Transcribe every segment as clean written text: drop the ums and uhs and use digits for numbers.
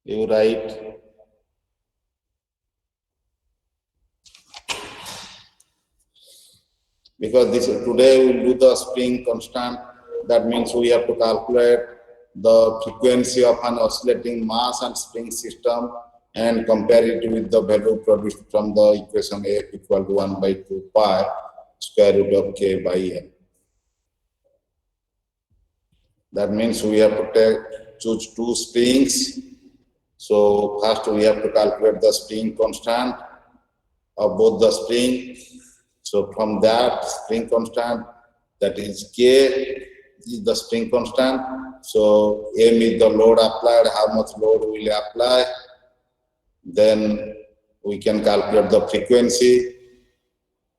You write because this today we will do the spring constant. That means we have to calculate the frequency of an oscillating mass and spring system and compare it with the value produced from the equation F equal to 1 by 2 pi square root of K by L. That means we have to choose two springs. So first we have to calculate the spring constant of both the spring. So from that spring constant, that is K is the spring constant. So M is the load applied, how much load will apply. Then we can calculate the frequency.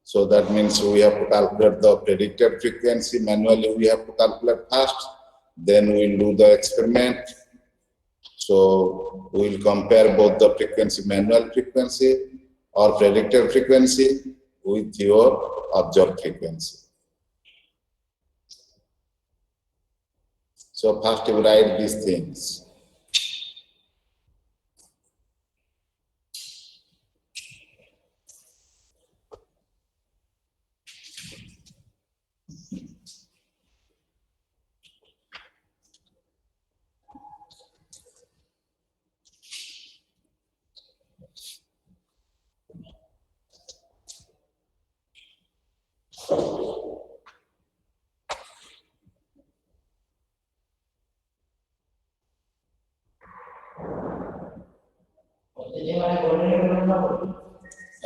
So that means we have to calculate the predicted frequency. Manually we have to calculate first. Then we'll do the experiment. So we'll compare both the frequency, manual frequency or predicted frequency with your observed frequency. So first you write these things.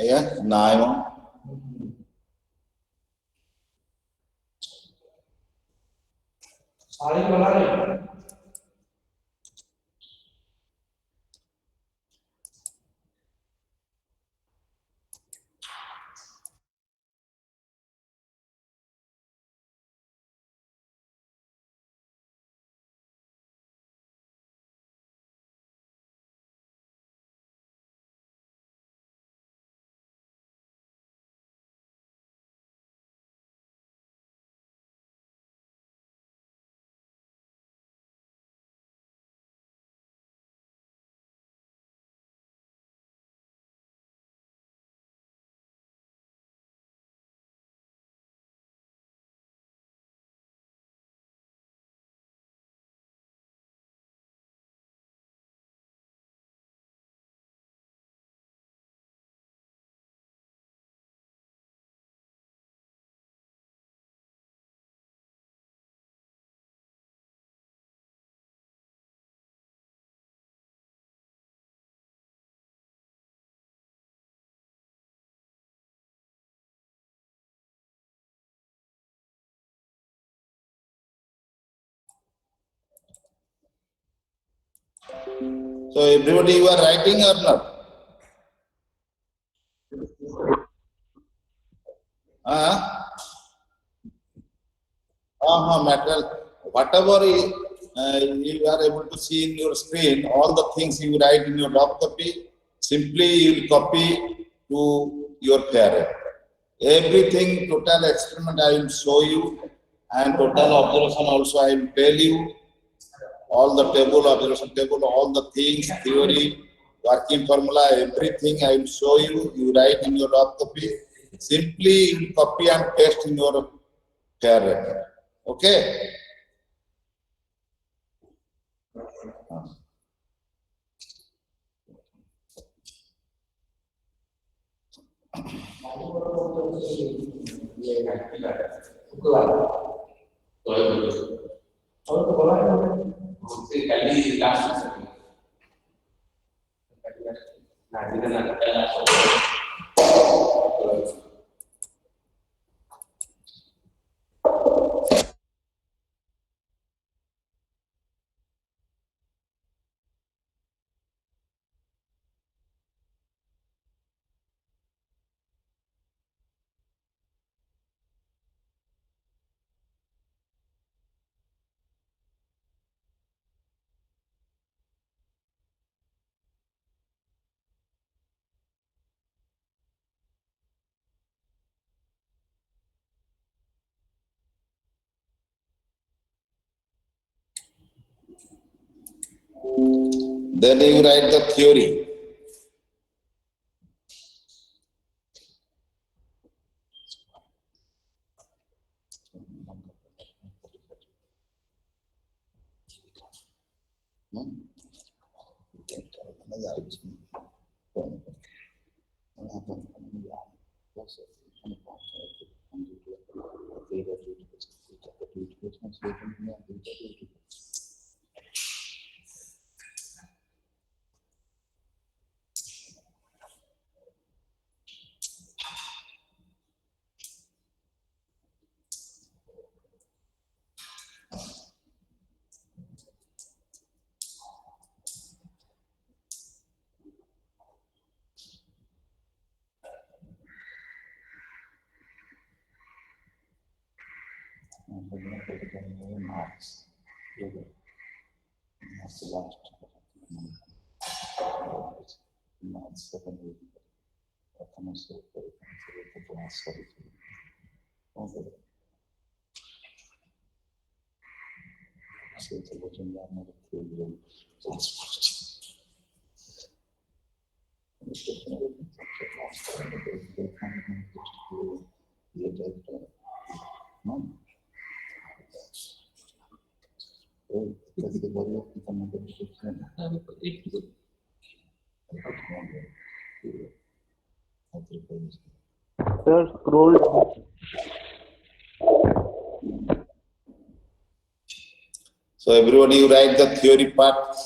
Yeah, 9. So everybody you are writing or not? Material, whatever you are able to see in your screen, all the things you write in your doc copy, simply you will copy to your parent. Everything, total experiment I will show you, and total observation also I will tell you. All the table, observation table, all the things, theory, working formula, everything I will show you. You write in your doc copy. Simply you copy and paste in your parent. Okay? Then you write the theory. Sir, scroll down. So everybody you write the theory part.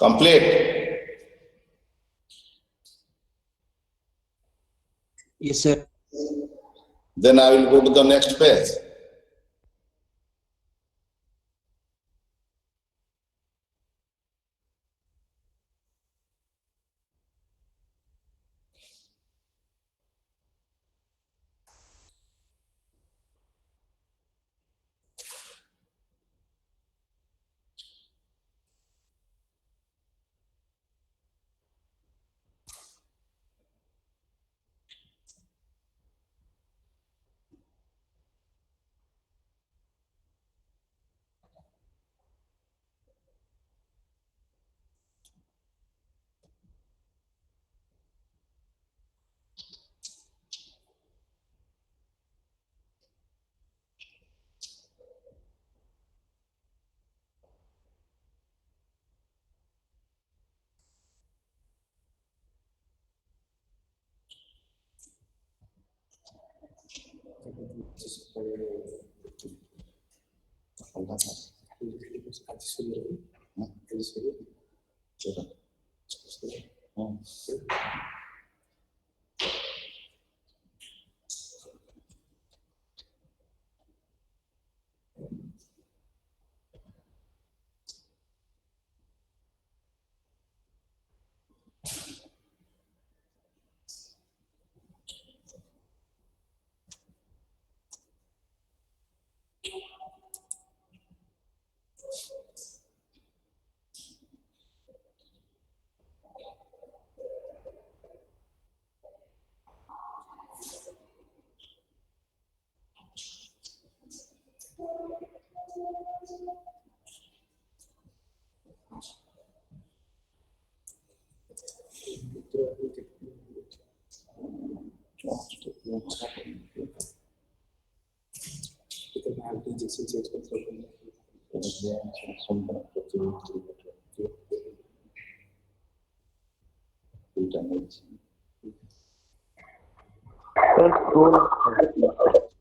Complete. Yes, sir. Then I will go to the next page.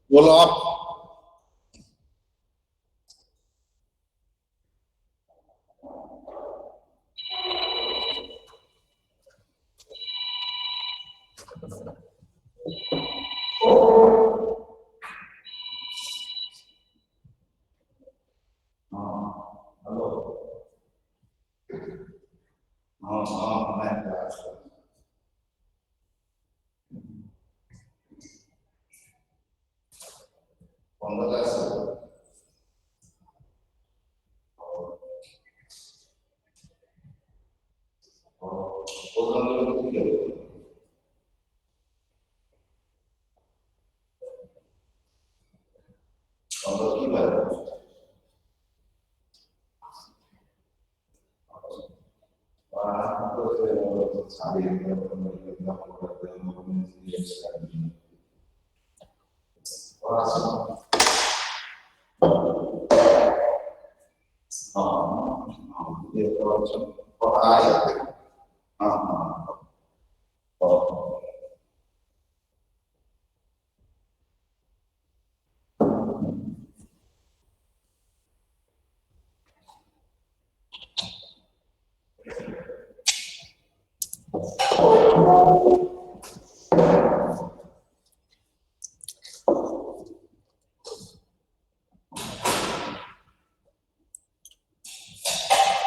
Roll up.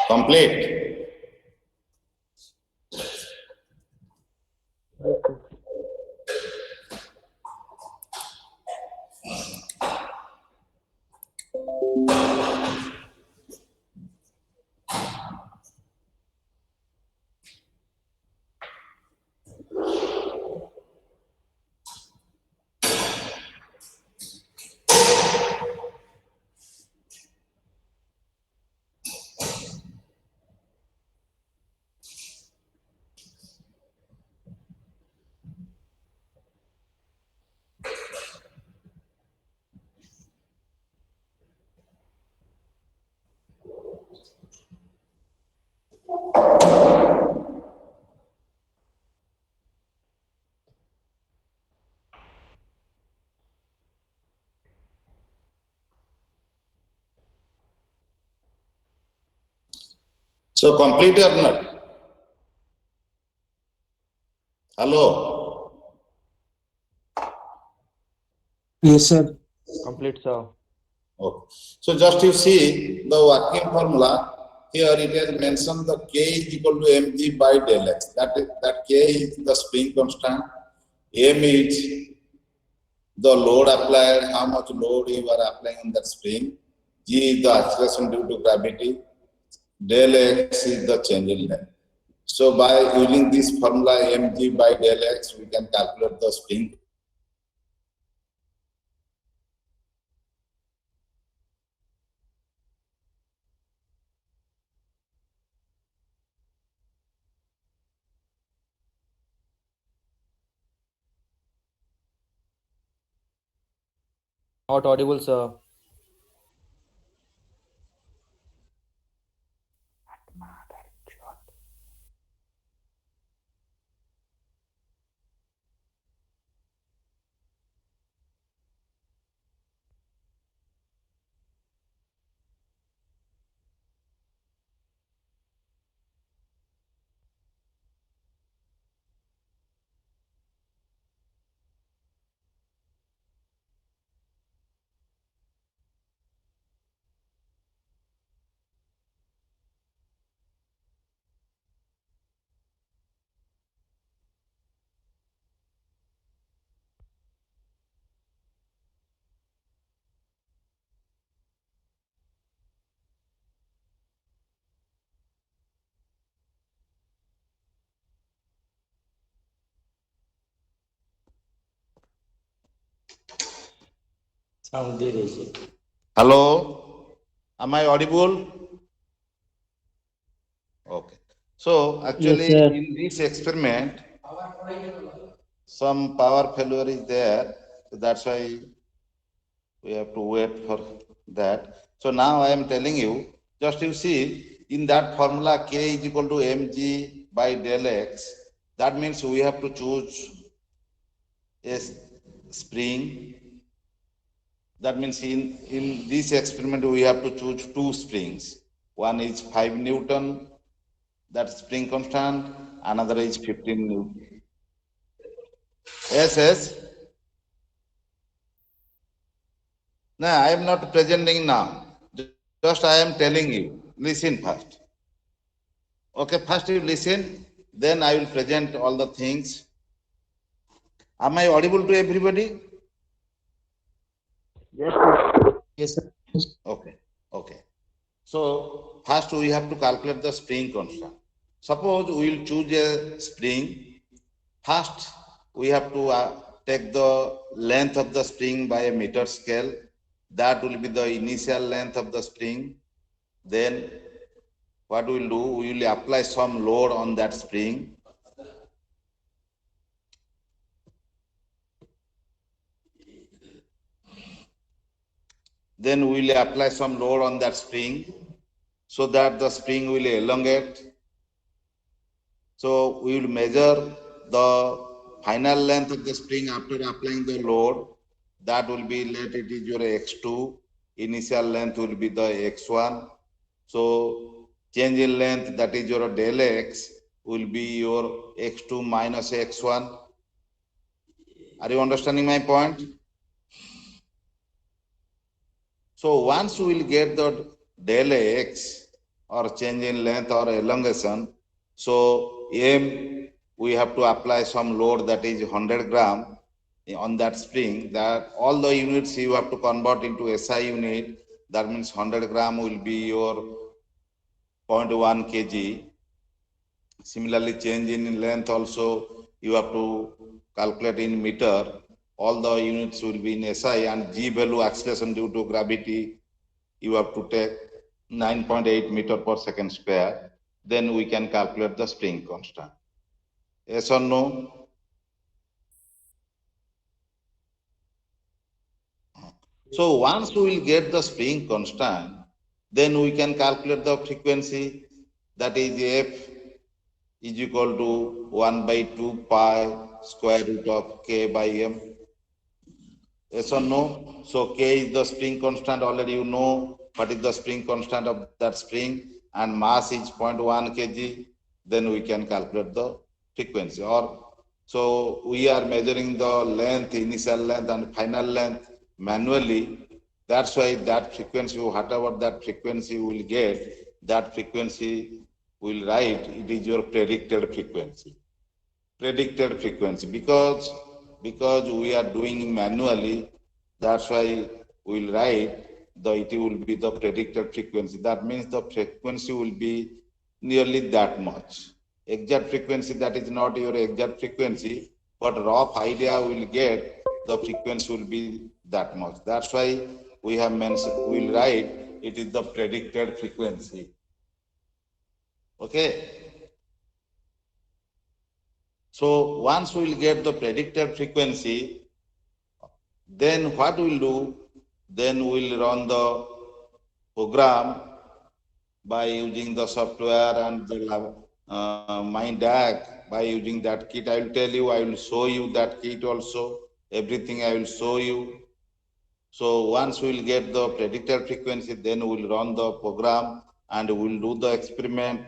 Complete. So complete or not? Hello? Yes, sir. Complete, sir. Okay. So just you see the working formula. Here it has mentioned the K is equal to mg by del x. That K is the spring constant. M is the load applied, how much load you are applying on that spring. G is the acceleration due to gravity. Del x is the change in length. So by using this formula mg by del x, we can calculate the spring. Not audible, sir. Sound दे रही है. Hello? Am I audible? Okay. So actually Yes, sir. in this experiment, some power failure is there. So that's why we have to wait for that. So now I am telling you, just you see, in that formula K is equal to mg by del x, that means we have to choose a spring. That means in this experiment we have to choose two springs. One is 5 Newton, that spring constant, another is 15 Newton. Yes, yes. No, I am not presenting now. Just I am telling you. Listen first. Okay, first you listen, then I will present all the things. Am I audible to everybody? Yes, sir. Okay, okay. So first we have to calculate the spring constant. Suppose we will choose a spring. First we have to take the length of the spring by a meter scale. That will be the initial length of the spring. Then what we will do, we will apply some load on that spring. Then we will apply some load on that spring so that the spring will elongate. So we will measure the final length of the spring after applying the load. That will be, let it is your x2. Initial length will be the x1. So change in length, that is your del x, will be your x2 minus x1. Are you understanding my point? So once we will get the del x or change in length or elongation, so m, we have to apply some load, that is 100 gram on that spring. That all the units you have to convert into SI unit. That means 100 gram will be your 0.1 kg. Similarly, change in length also you have to calculate in meter. All the units will be in SI, and G value, acceleration due to gravity, you have to take 9.8 meter per second square. Then we can calculate the spring constant. Yes or no? So once we will get the spring constant, then we can calculate the frequency, that is F is equal to 1 by 2 pi square root of K by M. Yes or no? So K is the spring constant, already you know what is the spring constant of that spring, and mass is 0.1 kg. Then we can calculate the frequency. Or so we are measuring the length, initial length and final length manually. That's why that frequency, whatever that frequency we will get, that frequency will write, it is your predicted frequency. Predicted frequency, because we are doing manually, that's why we will write it will be the predicted frequency. That means the frequency will be nearly that much. Exact frequency, that is not your exact frequency, but rough idea will get the frequency will be that much. That's why we have mentioned, we will write it is the predicted frequency. Okay. So once we will get the predicted frequency, then what we will do? Then we will run the program by using the software and the MindDAG. By using that kit, I will tell you, I will show you that kit also. Everything I will show you. So once we will get the predicted frequency, then we will run the program and we will do the experiment.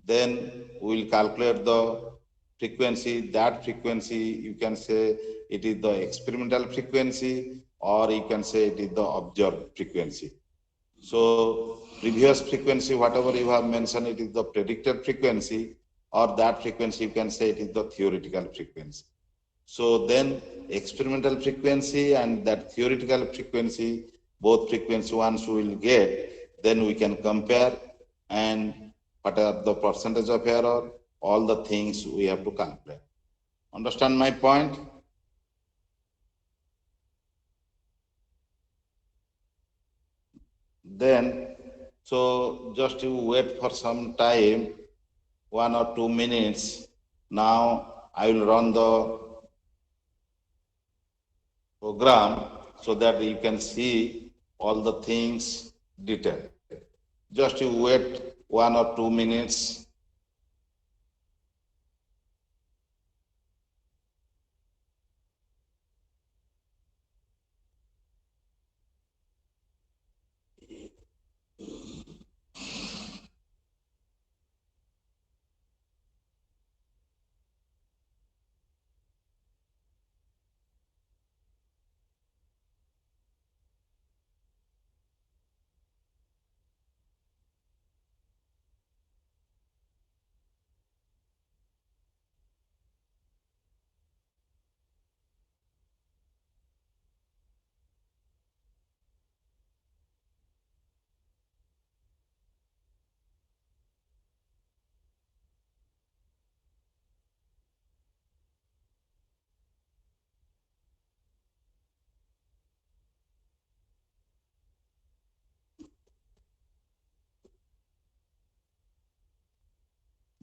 Then we will calculate the frequency. That frequency, you can say it is the experimental frequency, or you can say it is the observed frequency. So previous frequency, whatever you have mentioned, it is the predicted frequency, or that frequency you can say it is the theoretical frequency. So then experimental frequency and that theoretical frequency, both frequency once we will get, then we can compare, and what are the percentage of error, all the things we have to calculate. Understand my point? Then, so just you wait for some time, 1 or 2 minutes. Now I will run the program so that you can see all the things detailed. Just you wait 1 or 2 minutes.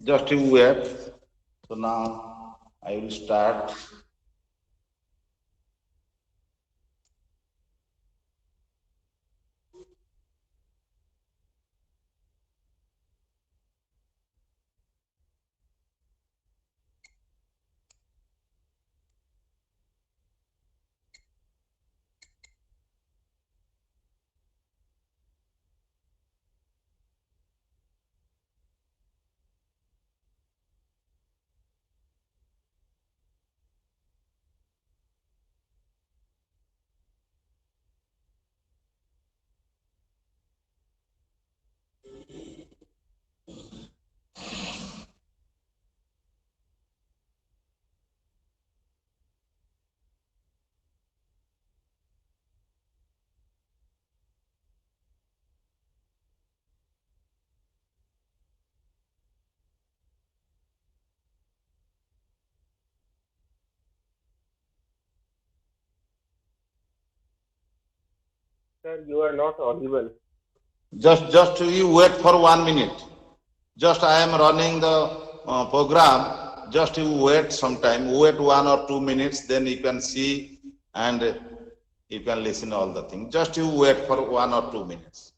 Just you wait. So now I will start. Sir, you are not audible. Just you wait for 1 minute. Just I am running the program. Just you wait sometime. Wait 1 or 2 minutes. Then you can see and you can listen all the things. Just you wait for 1 or 2 minutes.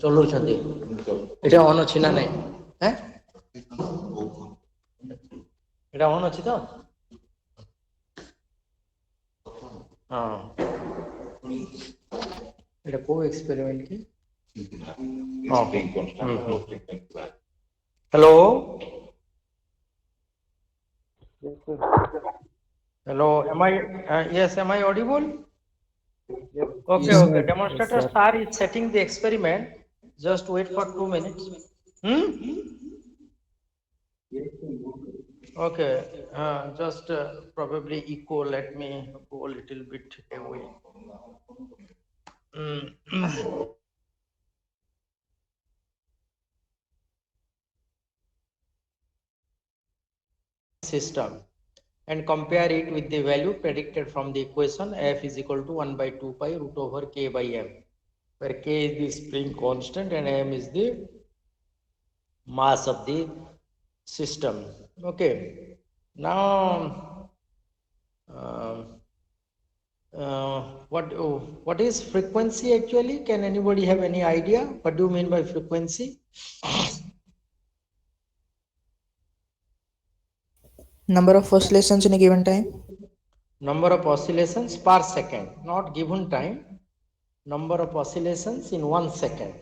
ଚଲଉଛନ୍ତି ଏଇଟା on ଅଛି ନା ନାଇଁ ଏଇଟା on ଅଛି ତ ହଁ ଏଇଟା କୋଉ ଏକ୍ସପେରିମେଣ୍ଟ କି hello hello am I yes am I audible okay Yes, okay sir. demonstrator Yes, sir is setting the experiment just wait for 2 minutes okay just probably echo let me go a little bit away system and compare it with the value predicted from the equation f is equal to 1 by 2 pi root over k by m, where k is the spring constant and m is the mass of the system. Okay, now what is frequency actually? Can anybody have any idea? What do you mean by frequency? Number of oscillations in a given time. Number of oscillations per second, not given time, number of oscillations in 1 second.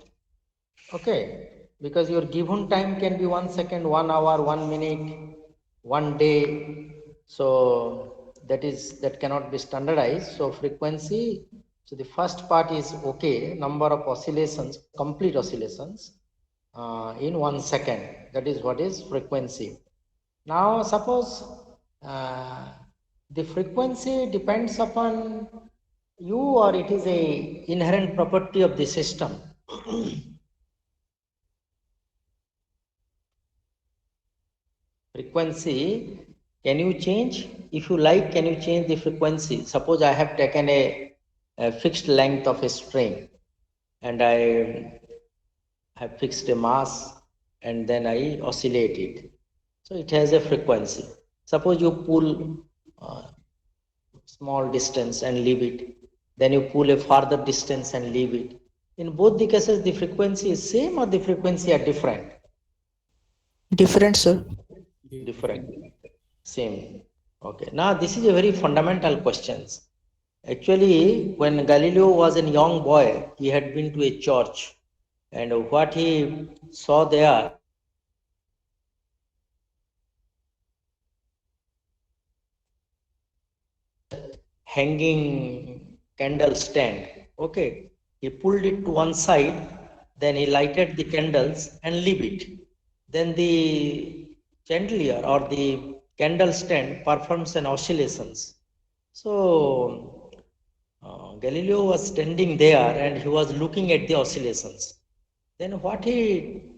Okay, because your given time can be 1 second, 1 hour, 1 minute, 1 day. So that cannot be standardized. So frequency, so the first part is okay, number of oscillations, complete oscillations in 1 second. That is what is frequency. Now suppose the frequency depends upon you, or it is a inherent property of the system. Frequency, can you change? If you like, can you change the frequency? Suppose I have taken a fixed length of a string and I have fixed a mass and then I oscillate it. So it has a frequency. Suppose you pull small distance and leave it, then you pull a further distance and leave it. In both the cases, the frequency is same or the frequency are different? Different, sir. Different. Same. Okay. Now this is a very fundamental question. Actually, when Galileo was a young boy, he had been to a church, and what he saw there, hanging candle stand. Okay, he pulled it to one side, then he lighted the candles and leave it. Then the chandelier or the candle stand performs an oscillations. So Galileo was standing there and he was looking at the oscillations. Then what he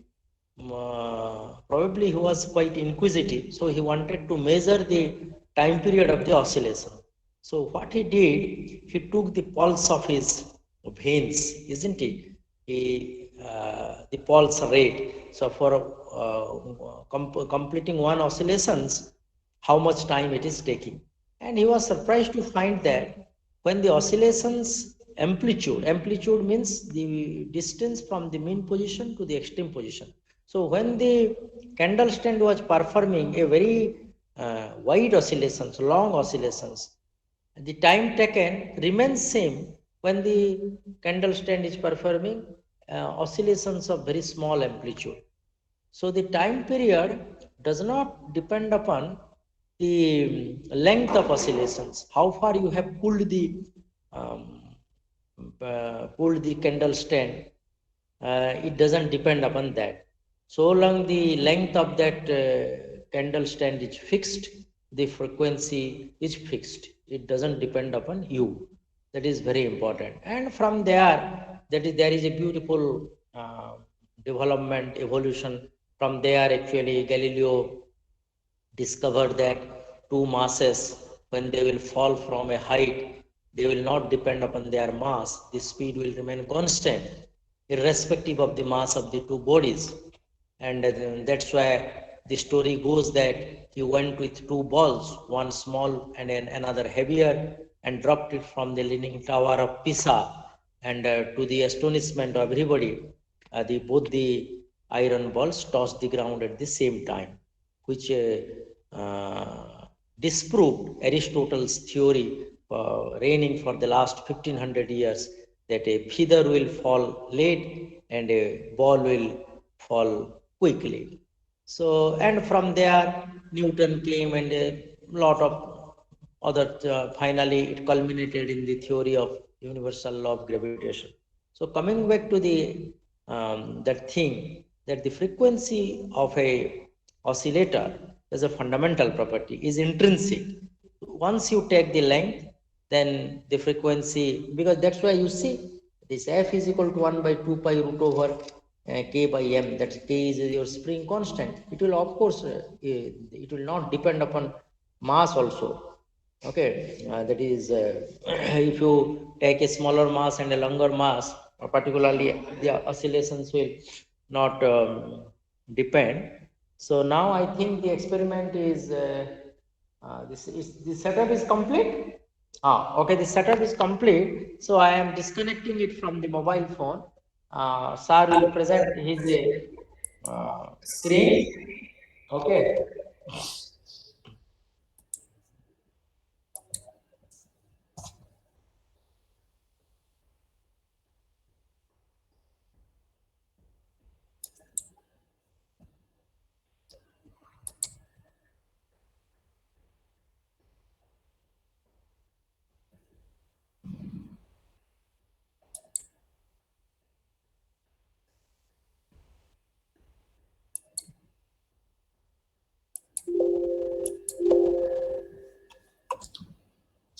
probably he was quite inquisitive, so he wanted to measure the time period of the oscillation. So what he did, he took the pulse of his veins, isn't it? The pulse rate. So for completing one oscillations, how much time it is taking. And he was surprised to find that when the oscillations amplitude means the distance from the mean position to the extreme position. So when the candle stand was performing a very wide oscillations, long oscillations, the time taken remains same when the candle stand is performing oscillations of very small amplitude. So the time period does not depend upon the length of oscillations, how far you have pulled the candle stand. It doesn't depend upon that. So long the length of that candle stand is fixed, the frequency is fixed. It doesn't depend upon you. That is very important. And from there, there is a beautiful development, evolution. From there, actually, Galileo discovered that two masses, when they will fall from a height, they will not depend upon their mass. The speed will remain constant, irrespective of the mass of the two bodies. And that's why the story goes that he went with two balls, one small and another heavier, and dropped it from the Leaning Tower of Pisa. And to the astonishment of everybody, both the iron balls touched the ground at the same time, which disproved Aristotle's theory reigning for the last 1500 years, that a feather will fall late and a ball will fall quickly. So, and from there, Newton came and a lot of other, finally it culminated in the theory of universal law of gravitation. So coming back to the that thing, that the frequency of a oscillator is a fundamental property, is intrinsic. Once you take the length, then the frequency, because that's why you see this f is equal to 1 by 2 pi root over k by m, that k is your spring constant. It will, of course, it will not depend upon mass also. Okay, that is, if you take a smaller mass and a longer mass, particularly the oscillations will not depend. So now I think the experiment is, this setup is complete. Okay, the setup is complete. So I am disconnecting it from the mobile phone. Sir will present his screen. Okay.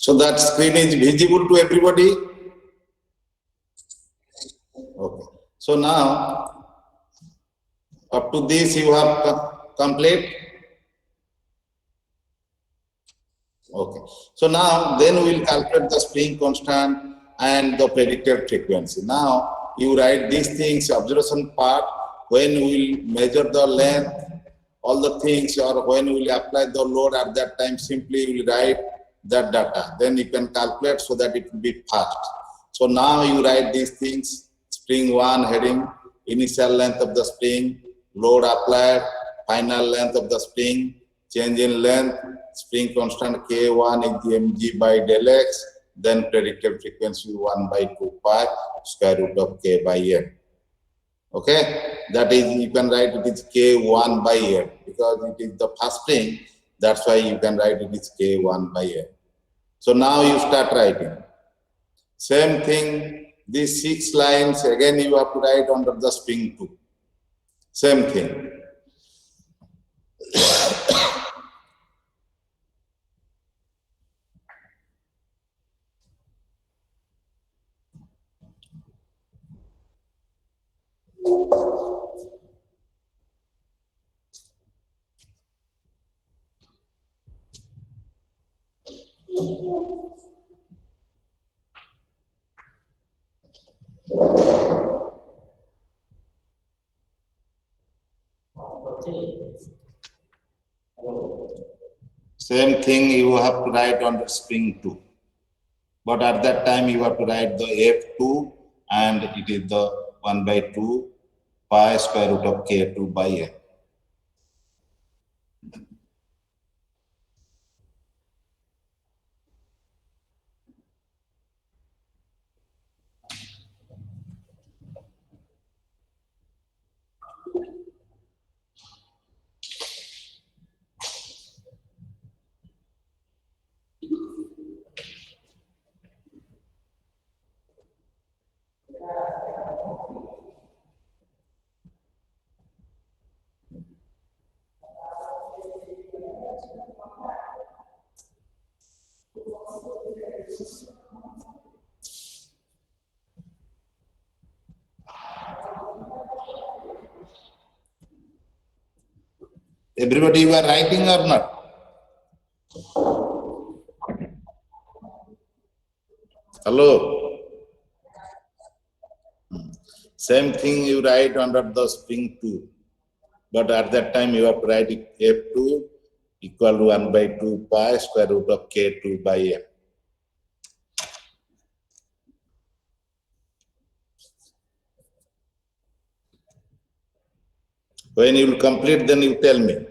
So that screen is visible to everybody? Okay. So now, up to this you have complete? Okay. So now, then we will calculate the spring constant and the predicted frequency. Now, you write these things, observation part, when we will measure the length, all the things, or when we will apply the load at that time, simply you will write that data. Then you can calculate so that it will be fast. So now you write these things, spring 1 heading, initial length of the spring, load applied, final length of the spring, change in length, spring constant K1 is the mg by del x, then predicted frequency 1 by 2 pi square root of k by n. Okay, that is, you can write it is K1 by n because it is the first spring. That's why you can write it is K1 by n. So now you start writing. Same thing, these 6 lines again you have to write under the spring 2. Same thing. Same thing you have to write under spring 2. But at that time you have to write the F2 and it is the 1 by 2 pi square root of K2 by n. Everybody, you are writing or not? Hello? Same thing you write under the spring 2. But at that time you have to write F2 equal to 1 by 2 pi square root of K2 by n. When you will complete, then you tell me.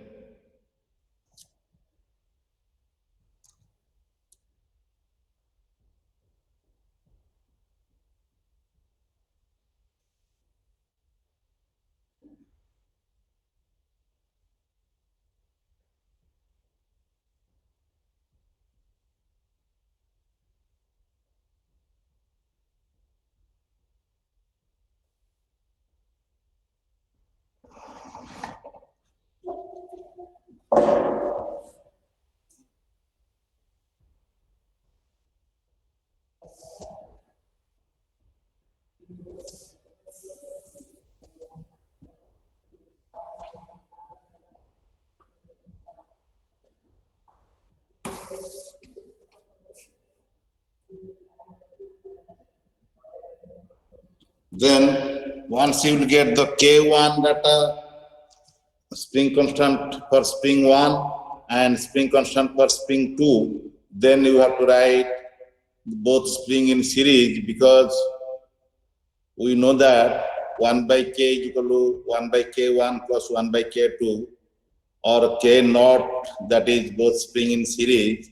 Then once you will get the K1 data, spring constant for spring 1 and spring constant for spring 2, then you have to write both spring in series because we know that 1 by k is equal to 1 by k1 plus 1 by k2 or k naught, that is both spring in series.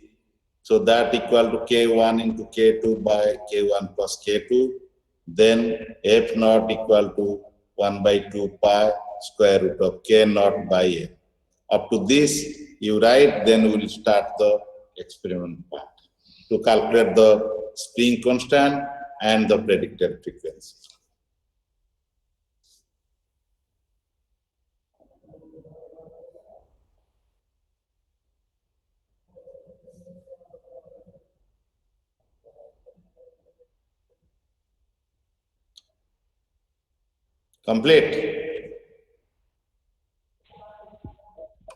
So that equal to k1 into k2 by k1 plus k2. Then f naught equal to 1 by 2 pi square root of k naught by n. Up to this you write, then we will start the experiment part to calculate the spring constant and the predicted frequency. Complete.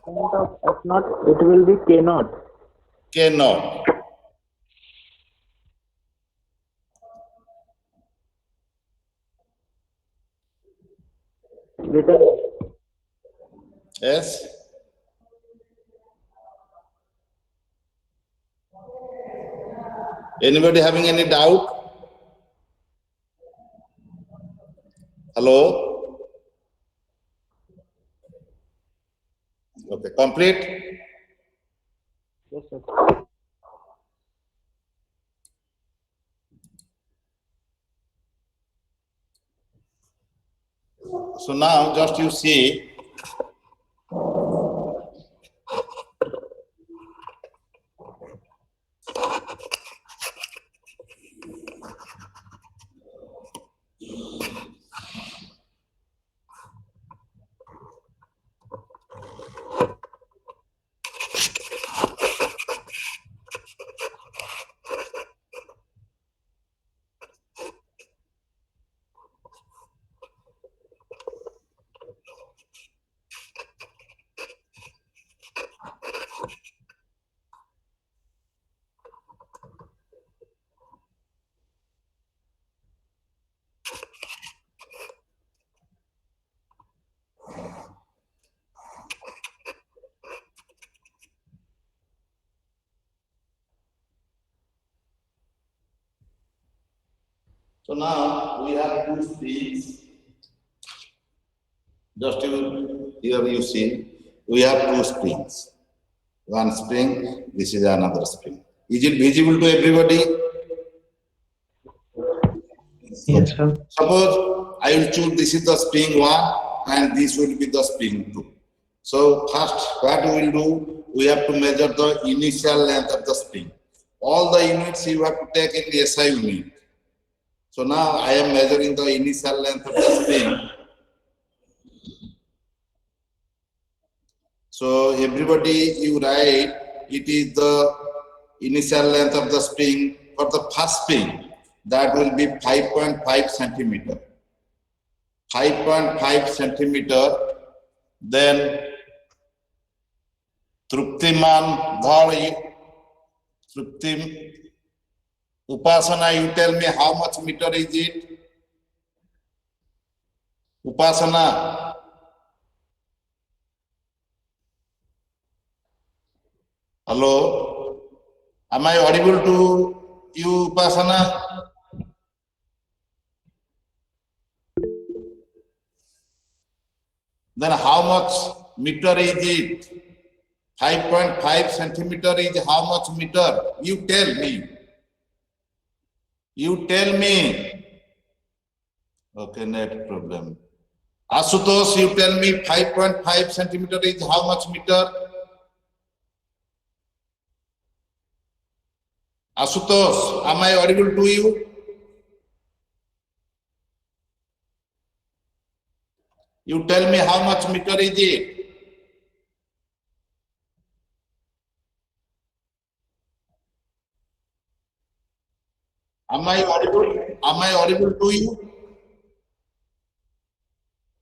Point of F naught, it will be K naught. K naught. Written. Yes. Anybody having any doubt? Hello? Okay, complete. Yes, sir. So now just you see. So now we have two springs. Just here you see, we have two springs. One spring, this is another spring. Is it visible to everybody? Yes, sir. Suppose I will choose this is the spring 1 and this will be the spring 2. So first what we will do, we have to measure the initial length of the spring. All the units you have to take in SI unit. So now I am measuring the initial length of the spring. So everybody you write, it is the initial length of the spring for the first spring. That will be 5.5 centimeter. 5.5 centimeter. Then Truptiman Dhari, Truptim Upasana, you tell me how much meter is it? Upasana. Hello? Am I audible to you, Upasana? Then how much meter is it? 5.5 centimeter is how much meter? You tell me. You tell me. Okay, net problem. Asutosh, you tell me 5.5 centimeter is how much meter? Asutosh, am I audible to you? You tell me how much meter is it? Am I audible? Am I audible to you?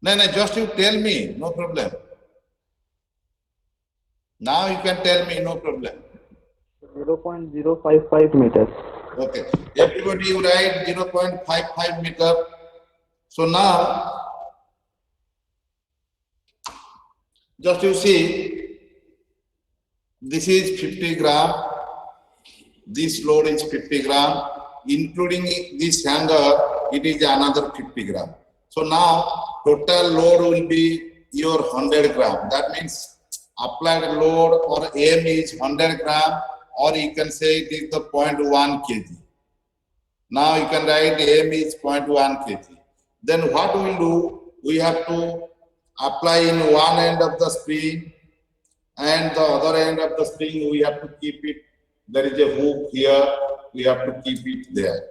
No, just you tell me, no problem. Now you can tell me, no problem. 0.055 meters. Okay. Everybody you write 0.55 meter. So now, just you see, this is 50 gram. This load is 50 gram. Including this hanger, it is another 50 gram. So now, total load will be your 100 gram. That means applied load or M is 100 gram, or you can say it is the 0.1 kg. Now you can write M is 0.1 kg. Then what we will do, we have to apply in one end of the spring and the other end of the spring we have to keep it. There is a hook here, we have to keep it there.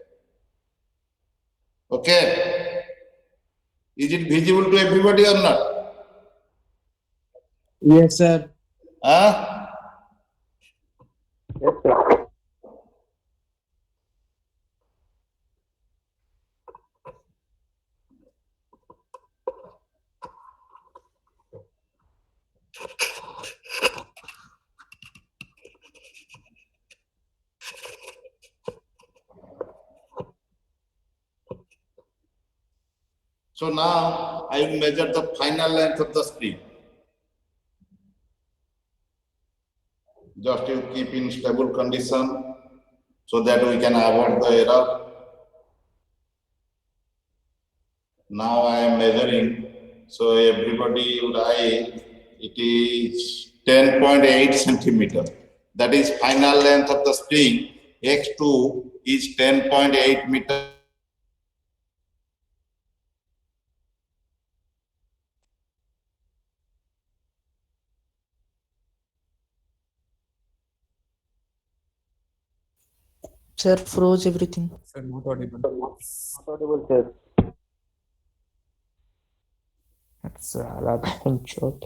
Okay? Is it visible to everybody or not? Yes, sir. Huh? Yes, sir. So now I will measure the final length of the spring. Just you keep in stable condition so that we can avoid the error. Now I am measuring, so everybody write it is 10.8 centimeter. That is final length of the spring. X2 is 10.8 meter. Sir, froze everything. Sir, not audible. Not audible, sir. साला बहनचोद.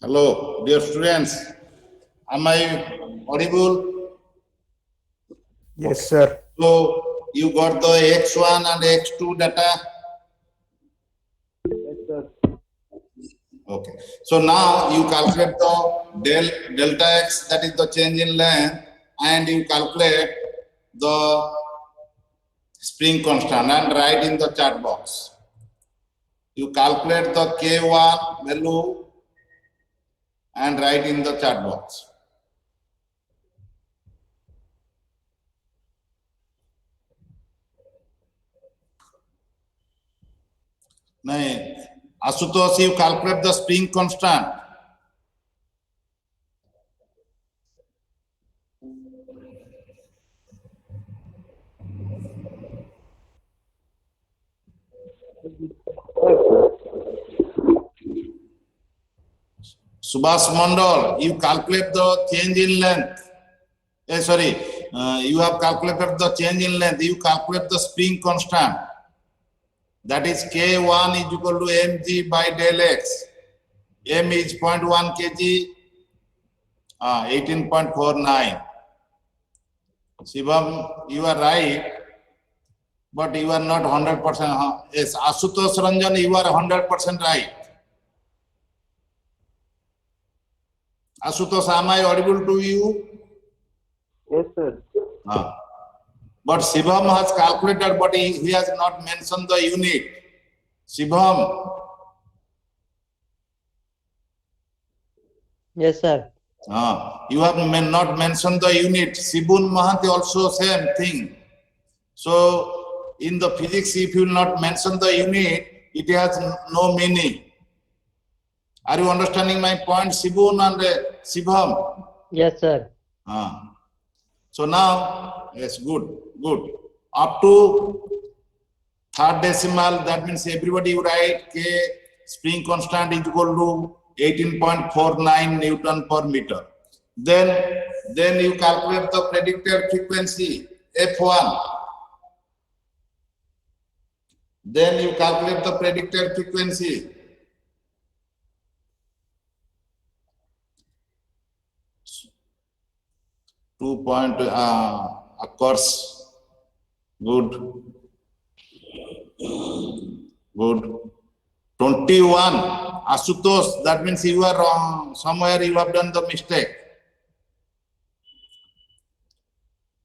Hello, dear students. Am I audible? Yes, sir. So you got the x1 and x2 data. Yes, sir. Okay. So now you calculate the delta x, that is the change in length, and you calculate the spring constant and write in the chat box. You calculate the K1 value and write in the chat box. नहीं, Ashutosh, you calculate the spring constant. Subhash Mandal, you calculate the change in length. You have calculated the change in length. You calculate the spring constant. That is K1 is equal to mg by del x. M is 0.1 kg, 18.49. Shivam, you are right, but you are not 100%. Yes, Ashutosh Ranjan, you are 100% right. Ashutosh, am I audible to you? Yes, sir. But Shivam has calculated, but he has not mentioned the unit. Shivam, Yes, sir. you have not mentioned the unit. Sibun Mahanti also same thing. So in the physics, if you not mention the unit, it has no meaning. Are you understanding my point, Sibun and Shibham? Yes, sir. So now, yes, good. Up to third decimal, that means everybody you write K spring constant is equal to 18.49 Newton per meter. Then you calculate the predicted frequency F1. Then you calculate the predicted frequency. Of course, good. 21, Ashutosh, that means you are wrong. Somewhere you have done the mistake.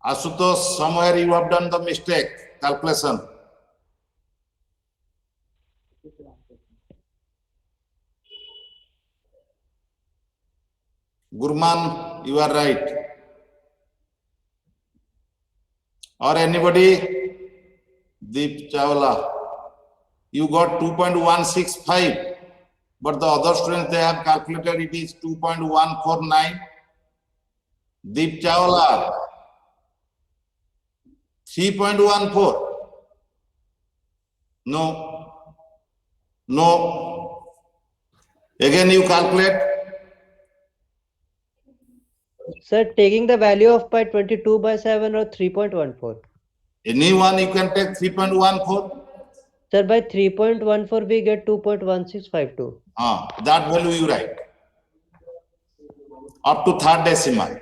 Ashutosh, somewhere you have done the mistake, calculation. Gurman, you are right. Or anybody? Deep Chawla, you got 2.165, but the other students, they have calculated it is 2.149. Deep Chawla, 3.14. No. Again you calculate. Sir, taking the value of pi 22/7 or 3.14. Anyone you can take 3.14. Sir, by 3.14 we get 2.1652. That value you write. Up to third decimal.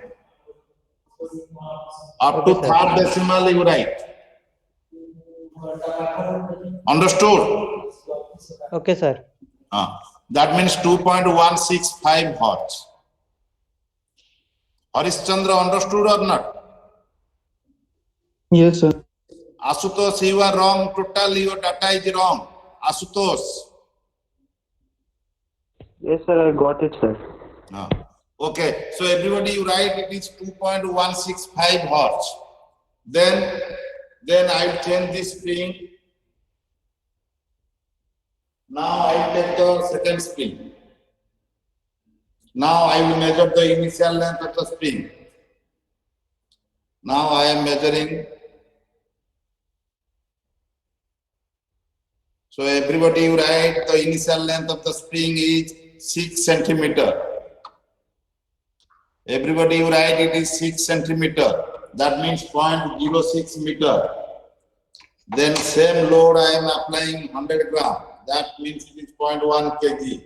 Up to Okay, sir. third decimal you write. Understood? Okay, sir. That means 2.165 hertz. Harishchandra, understood or not? Yes, sir. Ashutosh, you are wrong. Total, your data is wrong. Ashutosh. Yes, sir. I got it, sir. Okay, so everybody you write it is 2.165 hertz. Then I change this spring. Now I take the second spring. Now I will measure the initial length of the spring. Now I am measuring. So everybody you write the initial length of the spring is 6 centimeter. Everybody you write it is 6 centimeter. That means 0.06 meter. Then same load I am applying 100 gram. That means it is 0.1 kg.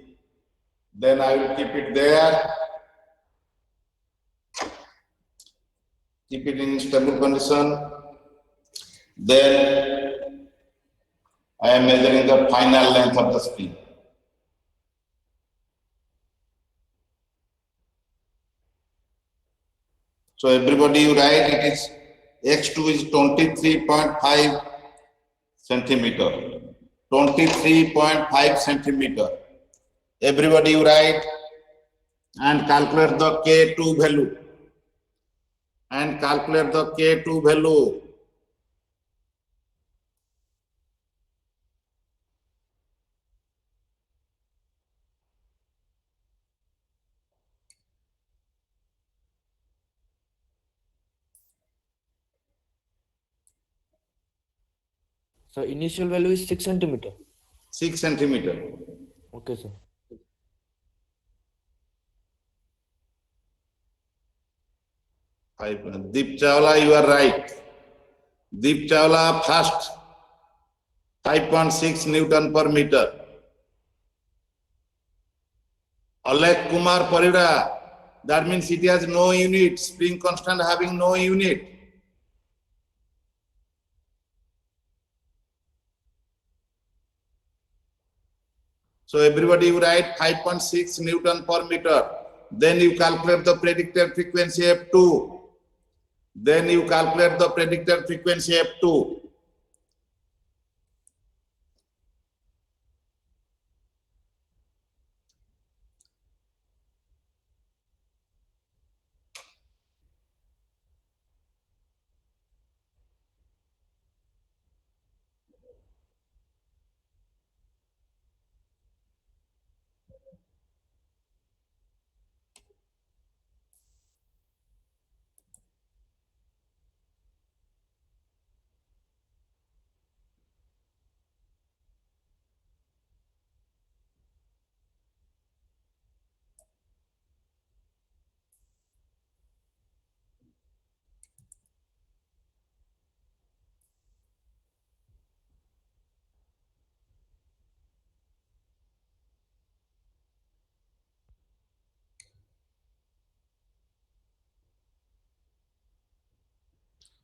Then I will keep it there. Keep it in stable condition. Then I am measuring the final length of the spring. So everybody you write it is x2 is 23.5 centimeter. 23.5 centimeter. Everybody you write and calculate the K2 value. And calculate the K2 value. So initial value is 6 centimeter. 6 centimeter. Okay, sir. Deep Chawla, you are right. Deep Chawla first 5.6 Newton per meter. Alek Kumar Parida, that means it has no unit, spring constant having no unit. So everybody you write 5.6 Newton per meter. Then you calculate the predicted frequency F2. Then you calculate the predicted frequency F2.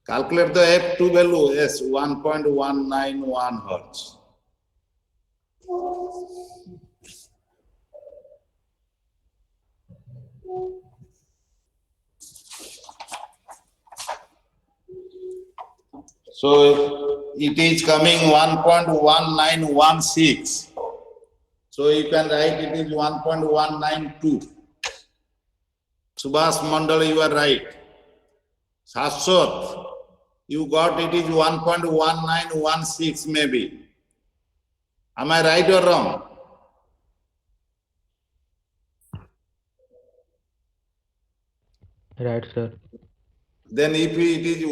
Calculate the F2 value as 1.191 hertz. So it is coming 1.1916. So you can write it is 1.192. Subhas Mandal, you are right. Shashwat, you got it is 1.1916 maybe. Am I right or wrong? Right, sir. Then if it is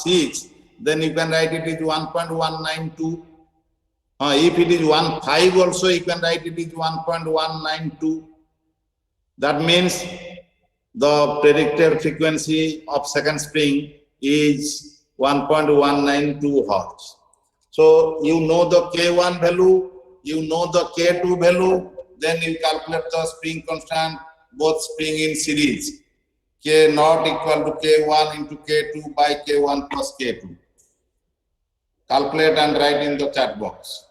16, then you can write it is 1.192. If it is 15 also, you can write it is 1.192. That means the predicted frequency of second spring is 1.192 hertz. So you know the K1 value, you know the K2 value, then you calculate the spring constant, both spring in series. K naught equal to K1 into K2 by K1 plus K2. Calculate and write in the chat box.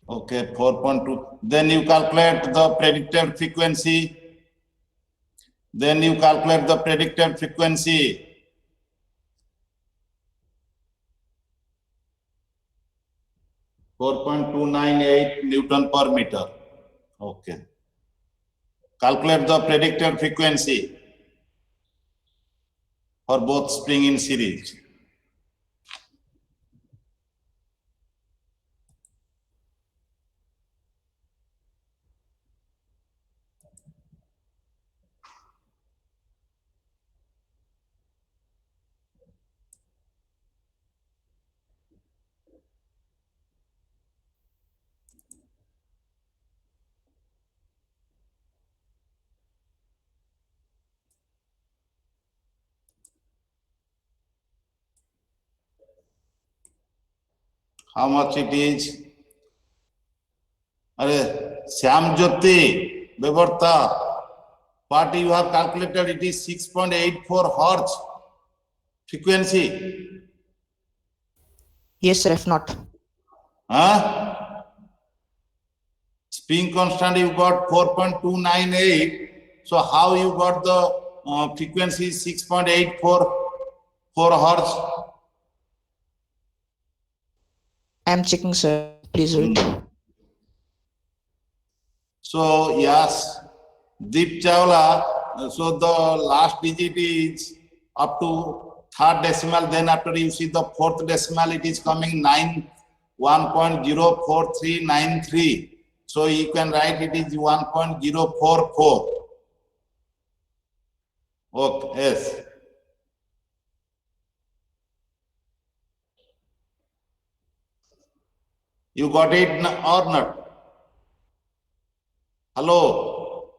Okay, 4.2. Then you calculate the predicted frequency. Then you calculate the predicted frequency. .298 Newton per meter. Okay. Calculate the predicted frequency. for both spring in series. How much it is? Syam Jyoti, Bevarta, what you have calculated, it is 6.84 hertz frequency. Yes, sir, F naught. Huh? Spring constant you got 4.298. So how you got the frequency 6.84 hertz? I am checking, sir. Please wait. So yes, Deep Chawla, so the last digit is up to third decimal, then after you see the fourth decimal, it is coming 1.04393. So you can write it is 1.044. Okay, yes. You got it or not? Hello,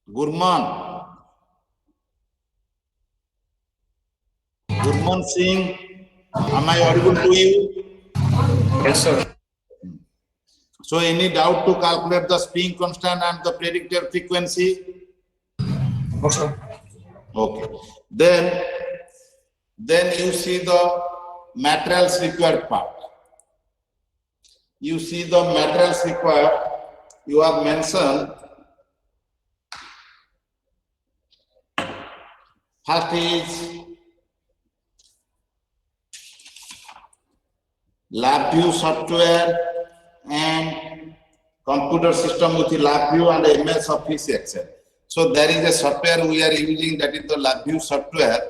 Gurman. Gurman Singh, am I audible to you? Yes, sir. So any doubt to calculate the spring constant and the predicted frequency? No, sir. Okay. Then you see the materials required part. You see the materials required. You have mentioned first is LabVIEW software and computer system with LabVIEW and MS Office Excel. So there is a software we are using, that is the LabVIEW software.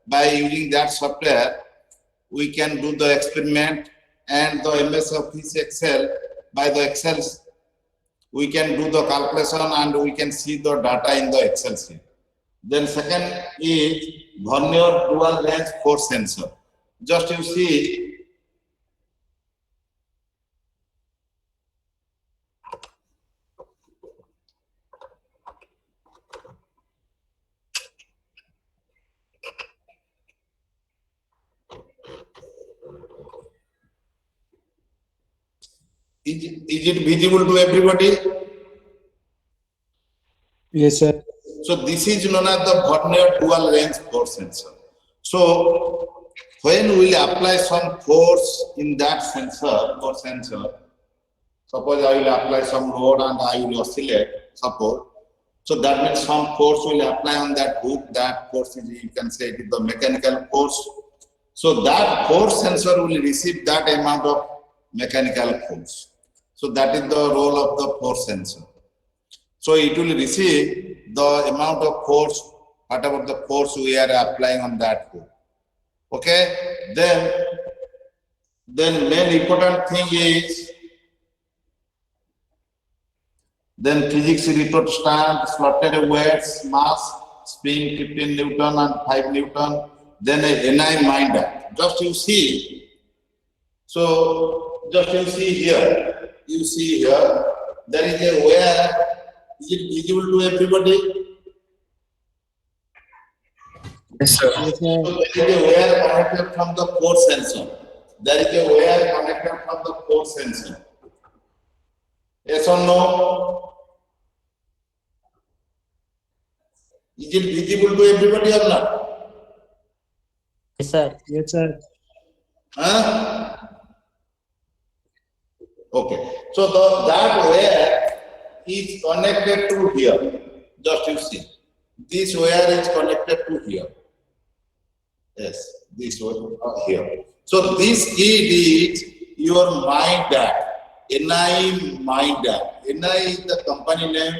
By using that software, we can do the experiment, and the MS Office Excel, by the Excel, we can do the calculation and we can see the data in the Excel sheet. Then second is Vernier dual range force sensor. Just you see, is it visible to everybody? Yes, sir. So this is known as the Vernier dual range force sensor. So when we will apply some force in that sensor or sensor, suppose I will apply some load and I will oscillate, suppose. So that means some force will apply on that hook. That force is, you can say, it is the mechanical force. So that force sensor will receive that amount of mechanical force. So that is the role of the force sensor. So it will receive the amount of force, whatever the force we are applying on that hook. Okay? Then main important thing is, then physics report stand, slotted weights, mass, spring 15 Newton and 5 Newton, then a NI minder. Just you see. So just you see here. You see here, there is a wire. Is it visible to everybody? Yes, sir. Yes, So sir. there is a wire connected from the force sensor. There is a wire connected from the force sensor. Yes or no? Is it visible to everybody or not? Yes, sir. Yes, sir. Huh? Okay. So that wire is connected to here. Just you see. This wire is connected to here. Yes, this one here. So this key is your MINDAT. NI MINDAT. NI is the company name.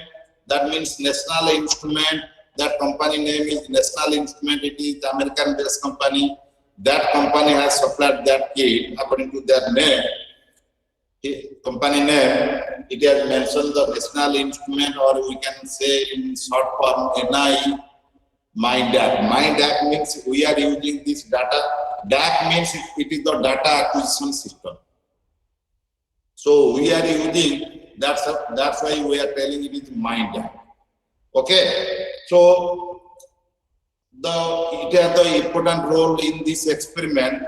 That means National Instrument That company name is National Instrument. It is American-based company. That company has supplied that kit according to their name. Company name, it has mentioned the National Instrument, or we can say in short form NI, MyDAC. MyDAC means we are using this data. DAC means it is the data acquisition system. So we are using, that's why we are telling it is MyDAC. Okay, so it has the important role in this experiment.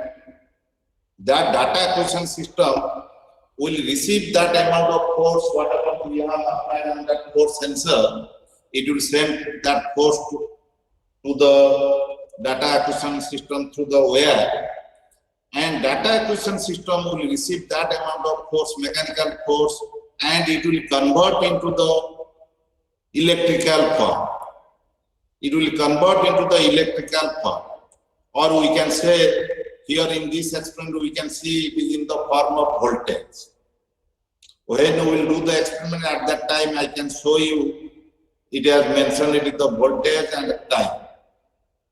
That data acquisition system will receive that amount of force, whatever we have applied on that force sensor. It will send that force to the data acquisition system through the wire, and data acquisition system will receive that amount of force, mechanical force, and it will convert into the electrical form. It will convert into the electrical form, or we can say here in this experiment we can see it is in the form of voltage. When we will do the experiment, at that time I can show you, it has mentioned it is the voltage and time.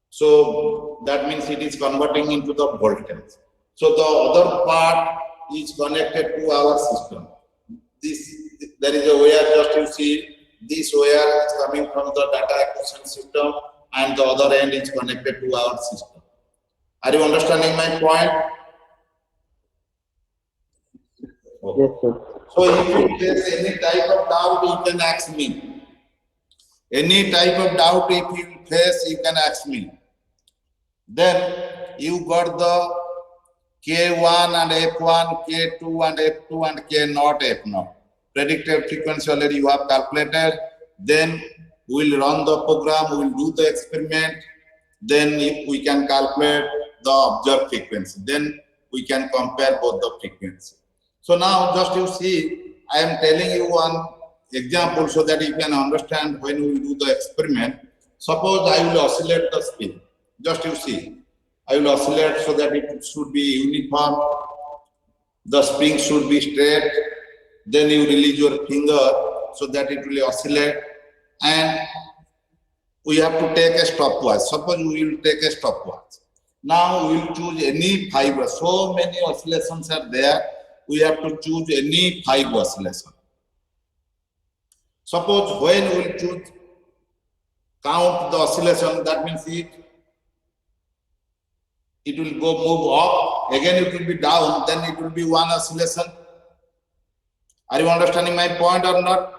So that means it is converting into the voltage. So the other part is connected to our system. There is a wire, just you see, this wire is coming from the data acquisition system, and the other end is connected to our system. Are you understanding my point? Yes, sir. So if you face any type of doubt, you can ask me. Any type of doubt if you face, you can ask me. Then you got the K1 and F1, K2 and F2 and K0, F0. Predicted frequency already you have calculated. Then we'll run the program, we'll do the experiment. Then we can calculate the observed frequency. Then we can compare both the frequency. So now just you see, I am telling you one example so that you can understand when we do the experiment. Suppose I will oscillate the spin. Just you see, I will oscillate so that it should be uniform. The spring should be straight. Then you release your finger so that it will oscillate. And we have to take a stopwatch. Suppose we will take a stopwatch. Now we will choose any 5. So many oscillations are there. We have to choose any 5 oscillation. Suppose when we will choose count the oscillation, that means it will go move up, again it will be down, then it will be 1 oscillation. Are you understanding my point or not?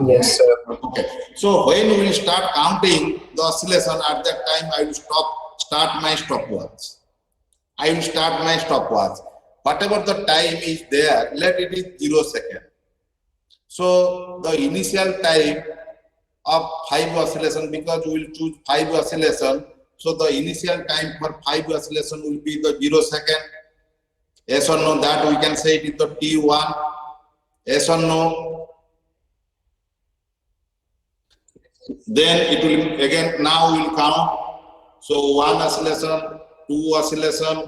Yes, sir. Okay. So when we will start counting the oscillation, at that time I will start my stopwatch. I will start my stopwatch. Whatever the time is there, let it is 0 seconds. So the initial time of 5 oscillation, because we will choose 5 oscillation, so the initial time for 5 oscillation will be the 0 second. Yes or no? That we can say it is the T1. Yes or no? Then it will again, now we will count. So 1 oscillation, 2 oscillation,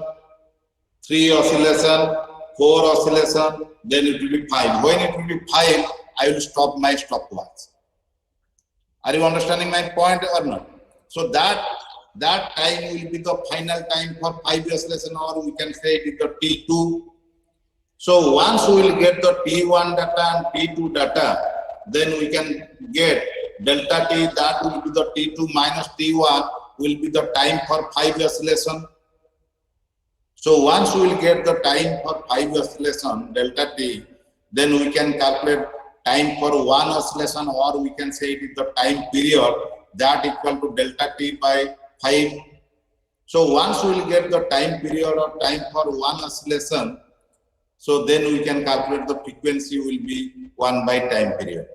3 oscillation, 4 oscillation, then it will be 5. When it will be 5, I will stop my stopwatch. Are you understanding my point or not? So that time will be the final time for 5 oscillation, or we can say it is the T2. So once we will get the T1 data and T2 data, then we can get delta T, that will be the T2 minus T1 will be the time for 5 oscillation. So once we will get the time for 5 oscillation, delta T, then we can calculate time for 1 oscillation, or we can say it is the time period that equal to delta T by 5. So once we will get the time period or time for 1 oscillation, so then we can calculate the frequency will be 1 by time period.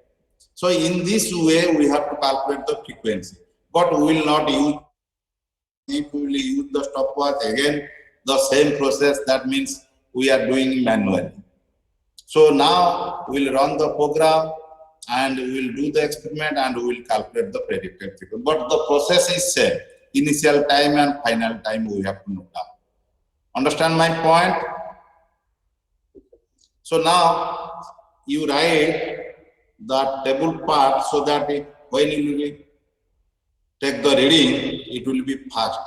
So in this way we have to calculate the frequency, but we will not use, if we will use the stopwatch, again the same process, that means we are doing manually. So now we will run the program and we will do the experiment and we will calculate the predicted frequency. But the process is same. Initial time and final time we have to note down. Understand my point? So now you write the table part so that when you will take the reading, it will be fast.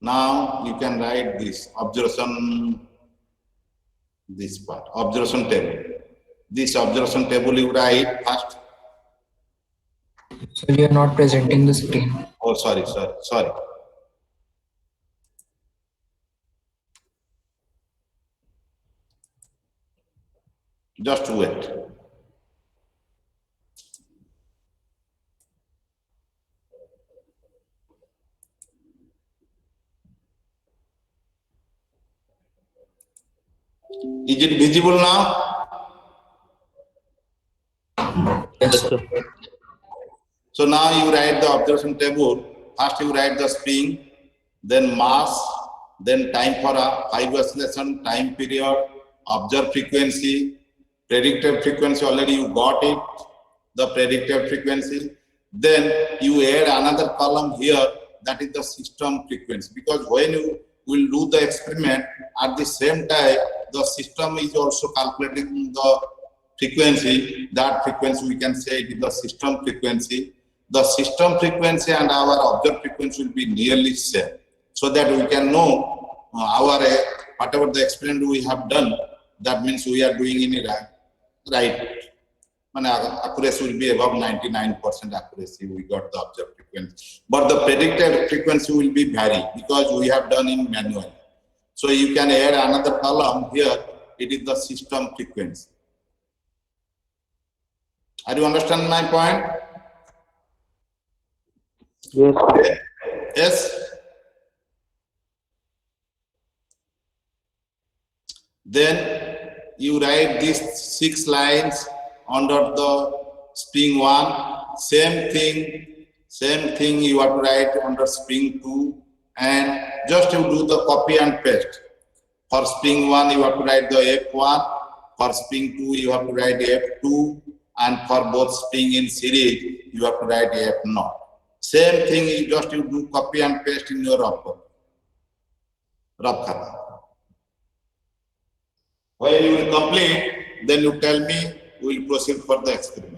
Now you can write this observation, this part, observation table. This observation table you write first. So you are not presenting the screen. Oh, sorry. Just wait. Is it visible now? Yes, sir. So now you write the observation table. First you write the spring, then mass, then time for a 5 oscillation, time period, observed frequency, predicted frequency, already you got it, the predicted frequency. Then you add another column here, that is the system frequency. Because when you will do the experiment, at the same time, the system is also calculating the frequency. That frequency we can say it is the system frequency. The system frequency and our observed frequency will be nearly same, so that we can know our whatever the experiment we have done, that means we are doing in it right. Accuracy will be above 99% accuracy. We got the observed frequency, but the predicted frequency will be vary because we have done in manual. So you can add another column here. It is the system frequency. Are you understand my point? Yes. Yes. Then you write these 6 lines under the spring 1. Same thing you have to write under spring 2, and just you do the copy and paste. For spring 1 you have to write the F1, for spring 2 you have to write F2, and for both spring in series you have to write F0. Same thing, you do copy and paste in your rough khata. When you will complete, then you tell me, we will proceed for the experiment.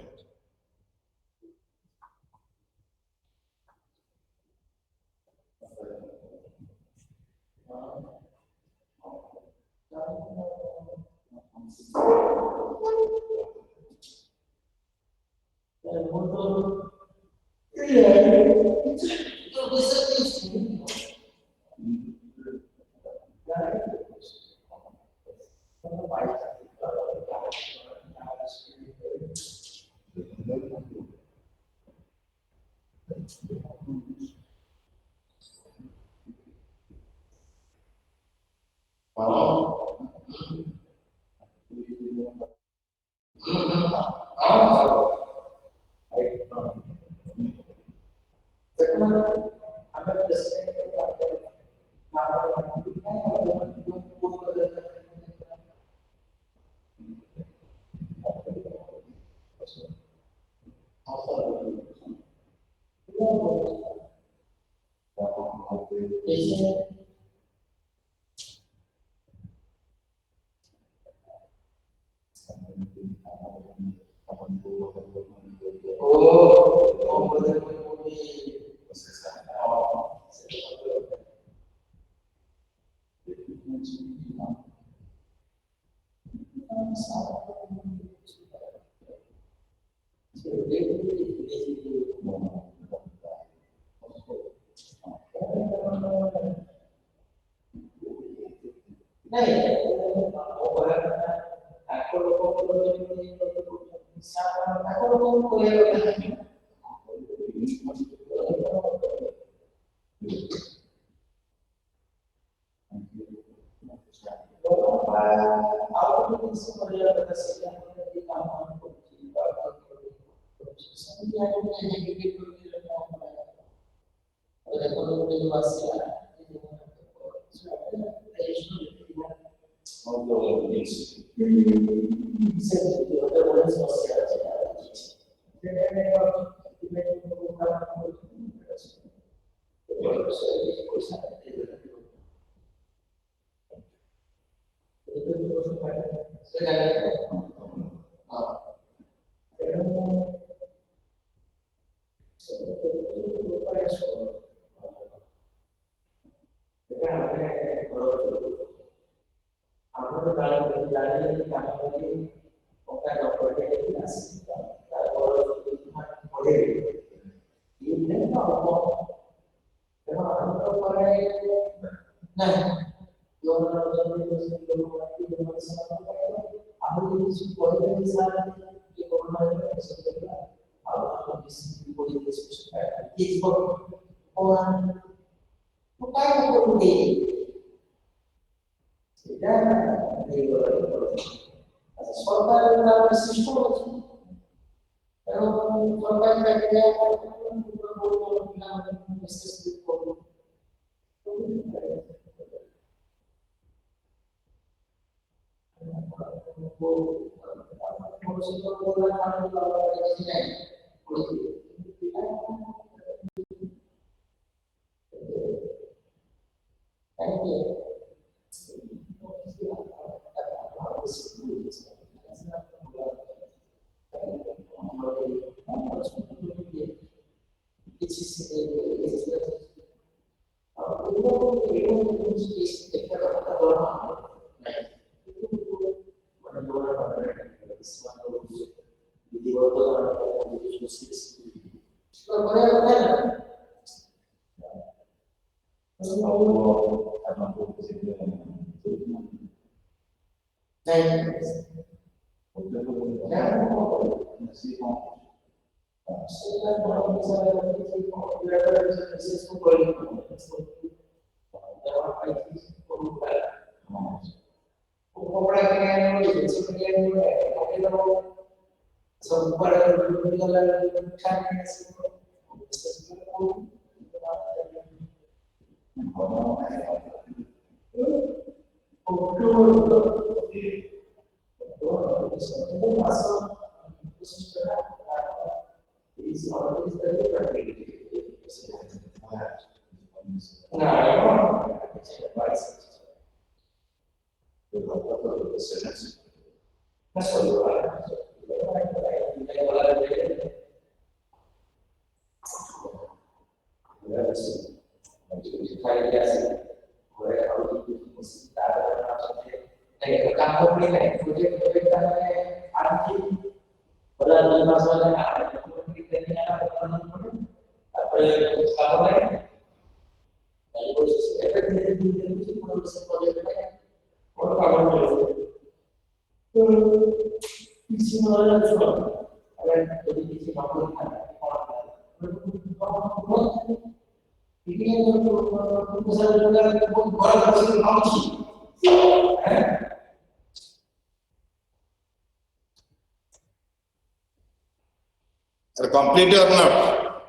Are complete or not?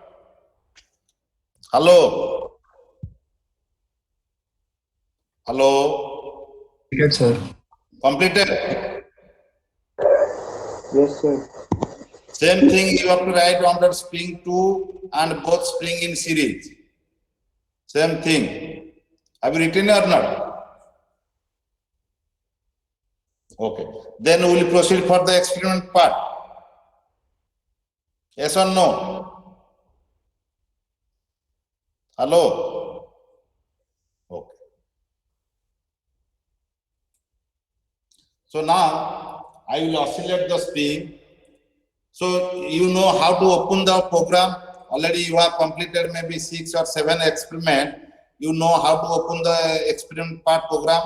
Hello? Hello? Yes, sir. Completed? Yes, sir. Same thing you have to write under spring 2 and both spring in series. Same thing. Have you written or not? Okay. Then we will proceed for the experiment part. Yes or no? Hello? Okay. So now I will oscillate the spring. So you know how to open the program. Already you have completed maybe 6 or 7 experiment. You know how to open the experiment part program.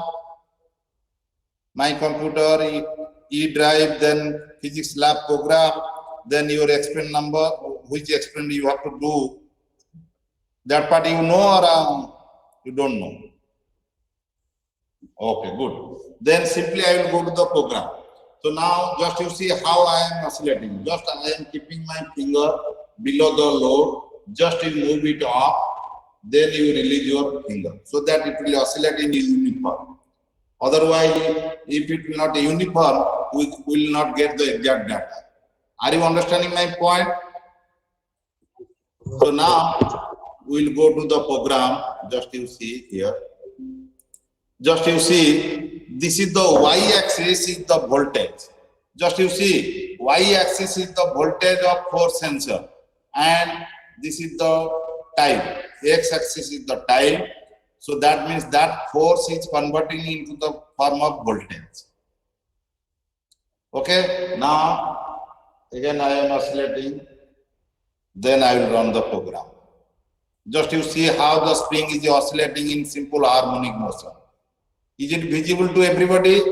My computer, E-drive, then physics lab program, then your experiment number, which experiment you have to do. That part you know or you don't know? Okay, good. Then simply I will go to the program. So now just you see how I am oscillating. Just I am keeping my finger below the load. Just you move it up. Then you release your finger so that it will oscillate in uniform. Otherwise, if it will not be uniform, we will not get the exact data. Are you understanding my point? So now we will go to the program. Just you see here. Just you see, this is the y-axis is the voltage. Just you see, y-axis is the voltage of force sensor, and this is the time. X-axis is the time. So that means that force is converting into the form of voltage. Okay, now again I am oscillating, then I will run the program. Just you see how the spring is oscillating in simple harmonic motion. Is it visible to everybody?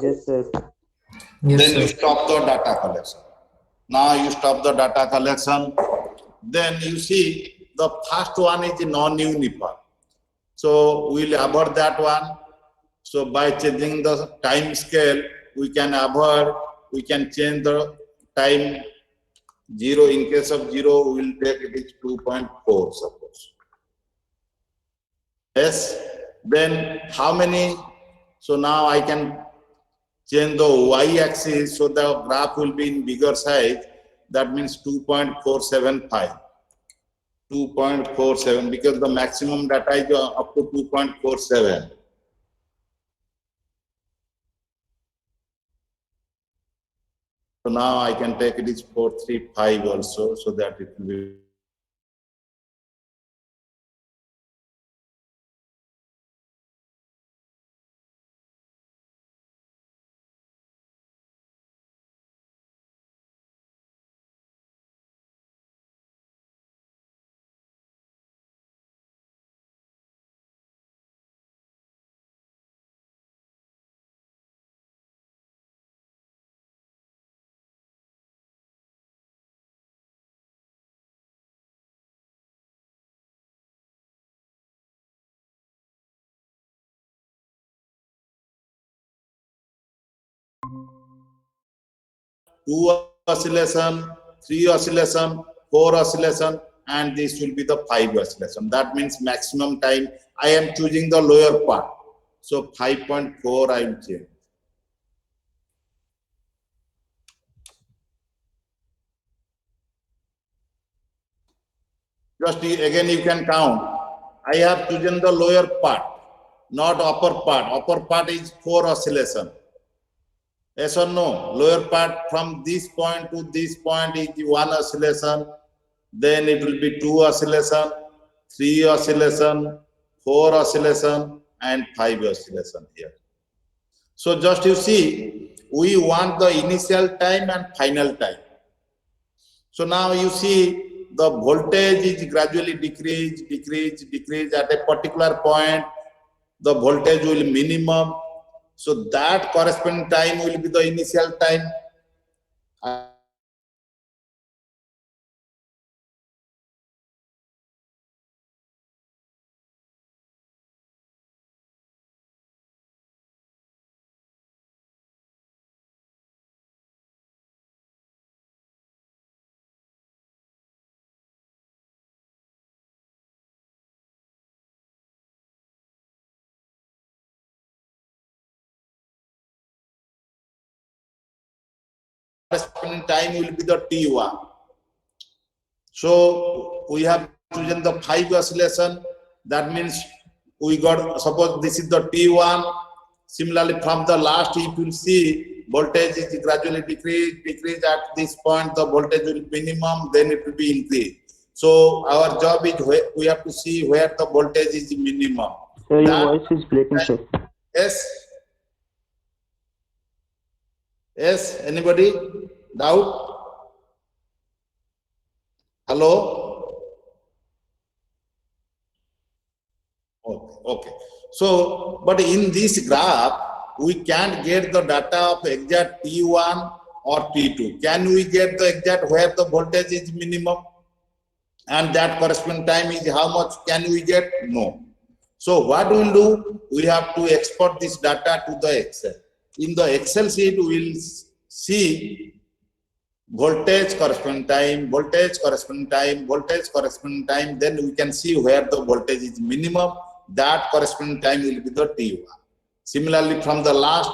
Yes, sir. Yes, Then you sir. stop the data collection. Now you stop the data collection. Then you see the first one is non-uniform. So we will avoid that one. So by changing the time scale, we can avoid, we can change the time 0. In case of 0, we will take it is 2.4 suppose. Yes. Then how many? So now I can change the y-axis, so the graph will be in bigger size. That means 2.475. 2.47, because the maximum data is up to 2.47. So now I can take it is 435 also, so that it will be. Two oscillation, 3 oscillation, 4 oscillation, and this will be the 5 oscillation. That means maximum time. I am choosing the lower part. So 5.4 I will change. Just again you can count. I have chosen the lower part, not upper part. Upper part is 4 oscillation. Yes or no? Lower part from this point to this point is 1 oscillation. Then it will be 2 oscillation, 3 oscillation, 4 oscillation, and 5 oscillation here. So just you see, we want the initial time and final time. So now you see the voltage is gradually decrease at a particular point. The voltage will minimum. So that corresponding time will be the initial time. Corresponding time will be the T1. So we have chosen the 5 oscillation. That means we got, suppose this is the T1. Similarly, from the last, if you see, voltage is gradually decrease at this point, the voltage will be minimum, then it will be increased. So our job is we have to see where the voltage is minimum. Sir, your voice is breaking, sir. Yes. Yes, anybody? Doubt? Hello? Okay. So, but in this graph, we can't get the data of exact T1 or T2. Can we get the exact where the voltage is minimum? And that corresponding time is how much can we get? No. So what we'll do, we have to export this data to the Excel. In the Excel sheet, we will see voltage corresponding time, voltage corresponding time, voltage corresponding time. Then we can see where the voltage is minimum. That corresponding time will be the T1. Similarly, from the last,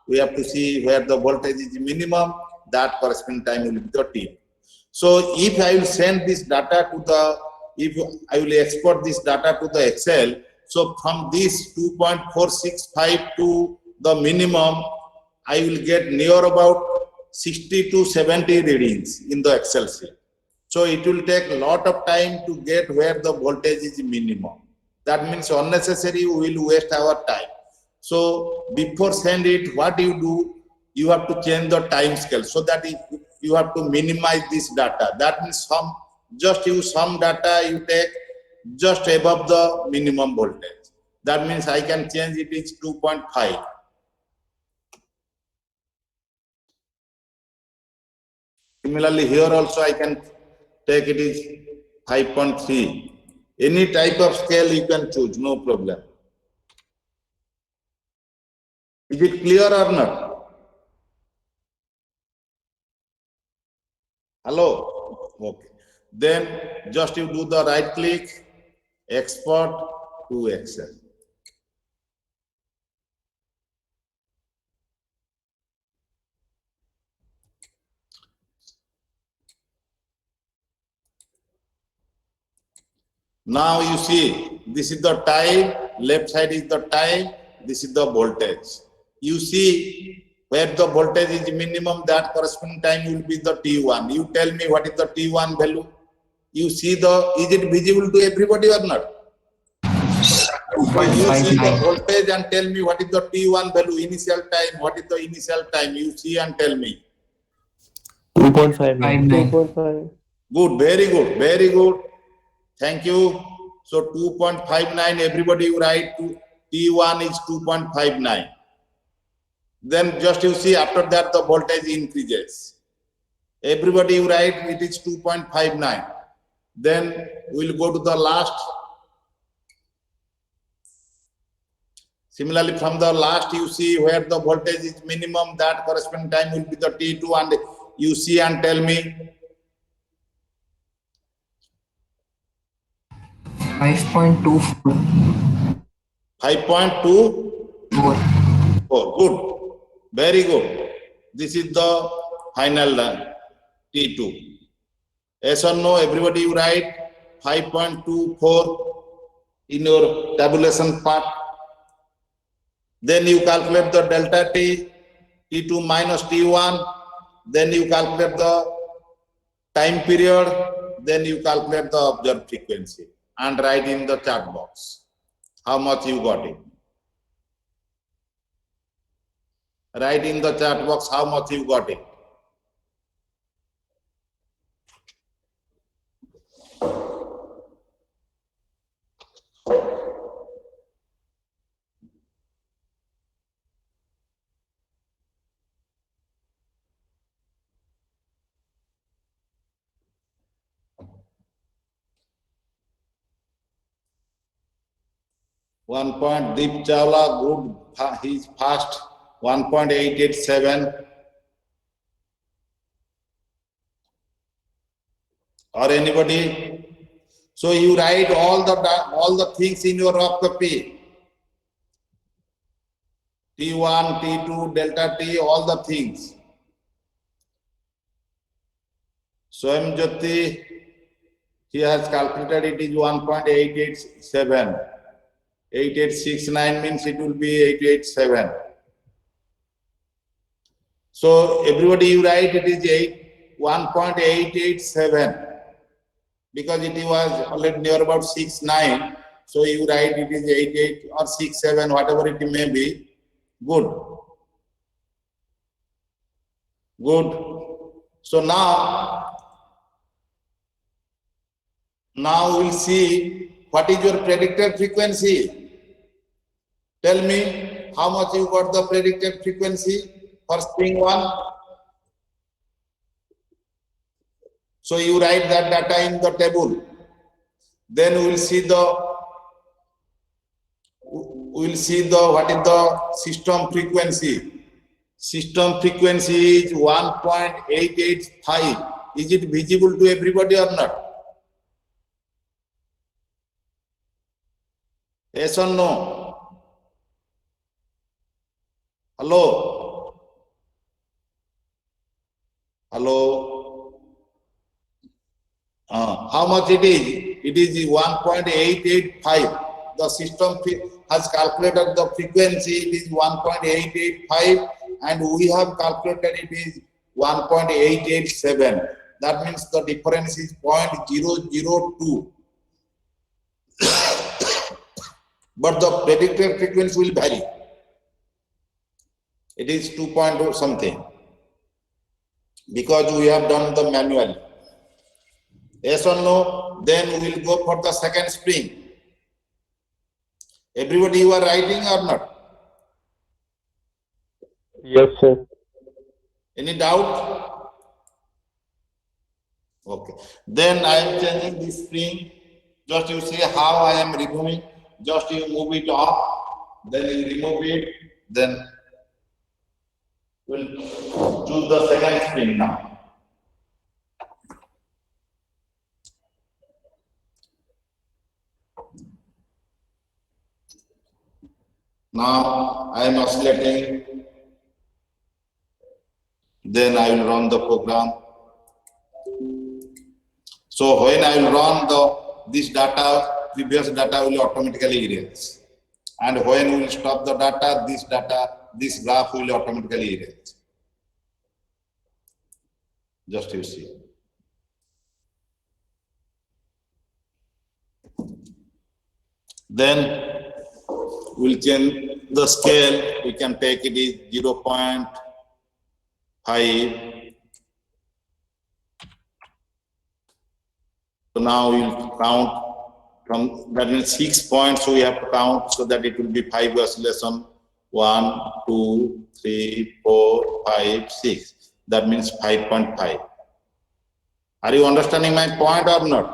we have to see where the voltage is minimum. That corresponding time will be the T1. So if I will send this data to the, if I will export this data to the Excel, so from this 2.465 to the minimum, I will get near about 60 to 70 readings in the Excel sheet. So it will take a lot of time to get where the voltage is minimum. That means unnecessary, we will waste our time. So before send it, what you do, you have to change the time scale so that you have to minimize this data. That means just use some data you take just above the minimum voltage. That means I can change it is 2.5. Similarly, here also I can take it is 5.3. Any type of scale you can choose, no problem. Is it clear or not? Hello? Okay. Then just you do the right click, export to Excel. Now you see, this is the time, left side is the time, this is the voltage. You see, where the voltage is minimum, that corresponding time will be the T1. You tell me what is the T1 value. You see is it visible to everybody or not? So you see the 2.59. voltage and tell me what is the T1 value, initial time, what is the initial time, you see and tell me. 2.59. 5.9. 2.5. Good, very good. Thank you. So 2.59, everybody you write T1 is 2.59. Then just you see after that the voltage increases. Everybody you write it is 2.59. Then we'll go to the last. Similarly, from the last you see where the voltage is minimum, that corresponding time will be the T2, and you see and tell me. 5.24. 5.24. Good. Very good. This is the final T2. Yes or no? Everybody you write 5.24 in your tabulation part. Then you calculate the delta T, T2 minus T1. Then you calculate the time period. Then you calculate the observed frequency and write in the chat box how much you got it. Write in the chat box how much you got it. One point, Deep Chawla, good, he's fast, 1.887. Or anybody? So you write all the things in your rough copy. T1, T2, delta T, all the things. Swam Jyoti, he has calculated it is 1.887. 8869 means it will be 887. So everybody you write it is 1.887 because it was already near about 69. So you write it is 88 or 67, whatever it may be. Good. So now we'll see what is your predicted frequency. Tell me how much you got the predicted frequency for string 1. So you write that data in the table. Then we will see what is the system frequency. System frequency is 1.885. Is it visible to everybody or not? Yes or no? Hello? How much it is? It is 1.885. The system has calculated the frequency, it is 1.885, and we have calculated it is 1.887. That means the difference is 0.002. But the predicted frequency will vary. It is 2 point something. Because we have done the manual. Yes or no? Then we will go for the second spring. Everybody, you are writing or not? Yes, sir. Any doubt? Okay. Then I am changing this spring. Just you see how I am removing. Just you move it up. Then you remove it. Then we'll choose the second spring now. Now I am oscillating. Then I will run the program. So when I will run this data, previous data will automatically erase. And when we will stop the data, this graph will automatically erase. Just you see. Then we'll change the scale. We can take it is 0.5. So now we'll count from, that means 6 points we have to count so that it will be 5 oscillation. 1, 2, 3, 4, 5, 6. That means 5.5. Are you understanding my point or not?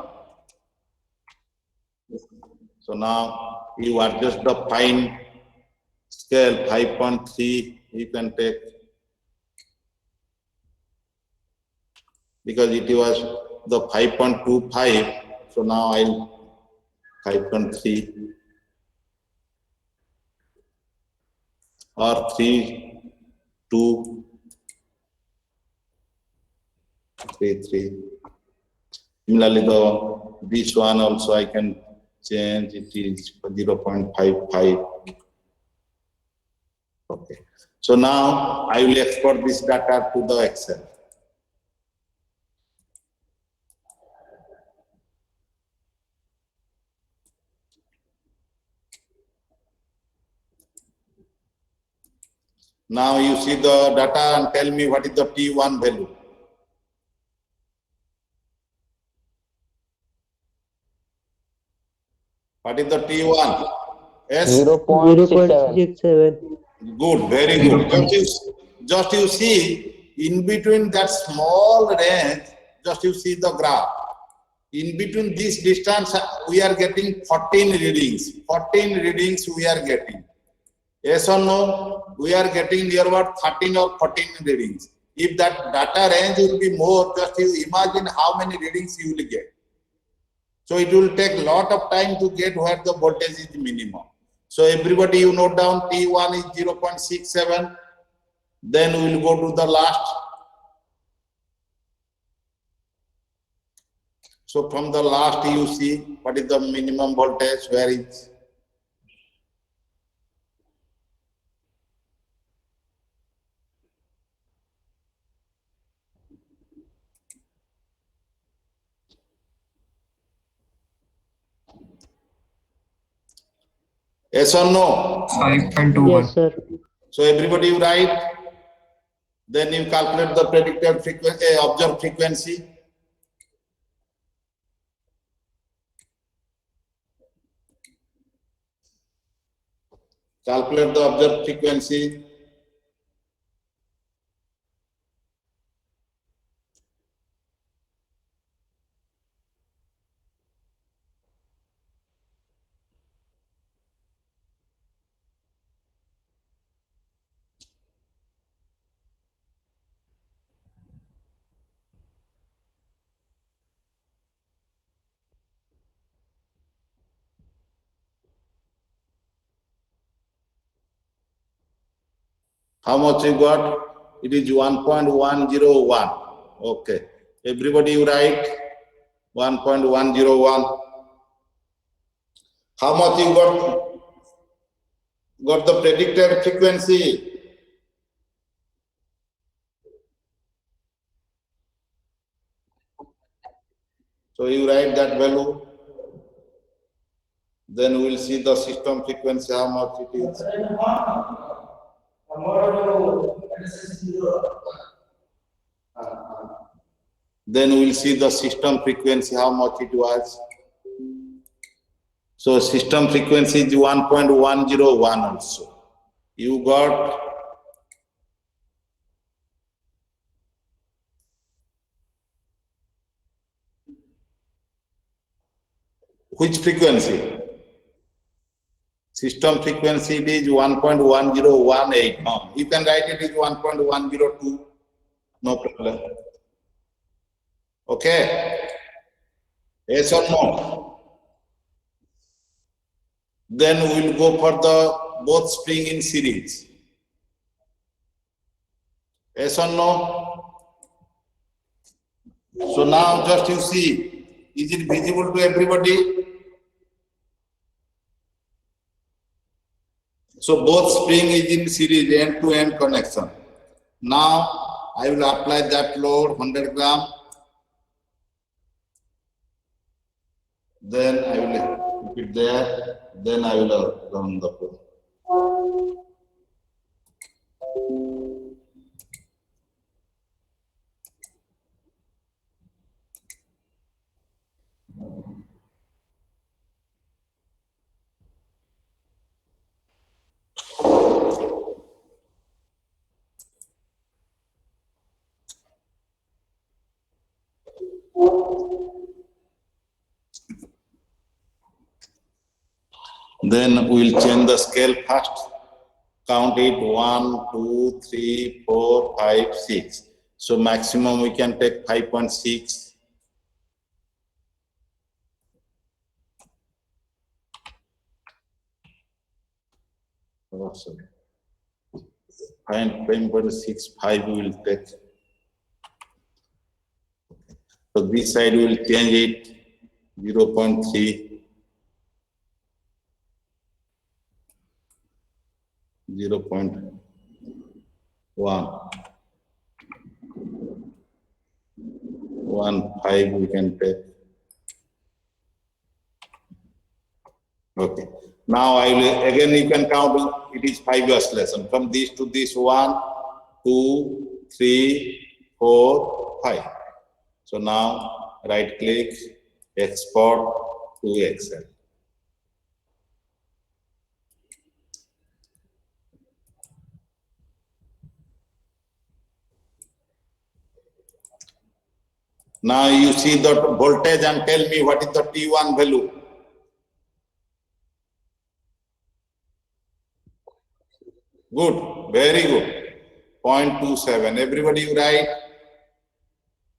So now you adjust the fine scale 5.3 you can take, because it was the 5.25, so now I'll 5.3 or 3, 2, 3, 3. Similarly, this one also I can change, it is 0.55. Okay. So now I will export this data to the Excel. Now you see the data and tell me what is the T1 value. What is the T1? Yes? 0.67. Good, very good. Just you see, in between that small range, just you see the graph. In between this distance, we are getting 14 readings. 14 readings we are getting. Yes or no? We are getting near about 13 or 14 readings. If that data range will be more, just you imagine how many readings you will get. So it will take a lot of time to get where the voltage is minimum. So everybody, you note down T1 is 0.67. Then we will go to the last. So from the last you see what is the minimum voltage, where is. Yes or no? 5.21. Yes, sir. So everybody you write. Then you calculate the predicted frequency, observed frequency. Calculate the observed frequency. How much you got? It is 1.101. Okay. Everybody you write 1.101. How much you got? Got the predicted frequency? So you write that value. Then we will see the system frequency, how much it is. Then we will see the system frequency, how much it was. So system frequency is 1.101 also. You got which frequency? System frequency it is 1.1018. You can write it is 1.102. No problem. Okay. Yes or no? Then we will go for the both spring in series. Yes or no? So now just you see, is it visible to everybody? So both spring is in series, end-to-end connection. Now I will apply that load 100 gram. Then I will keep it there. Then I will run the code. Then we will change the scale first. Count it 1, 2, 3, 4, 5, 6. So maximum we can take 5.6. Oh, sorry. 5.65 we will take. So this side we will change it 0.3. 0.1. 1.5 we can take. Okay. Now I will again you can count it is 5 oscillation. From this to this 1, 2, 3, 4, 5. So now right click, export to Excel. Now you see the voltage and tell me what is the T1 value. Good, very good. 0.27. Everybody you write.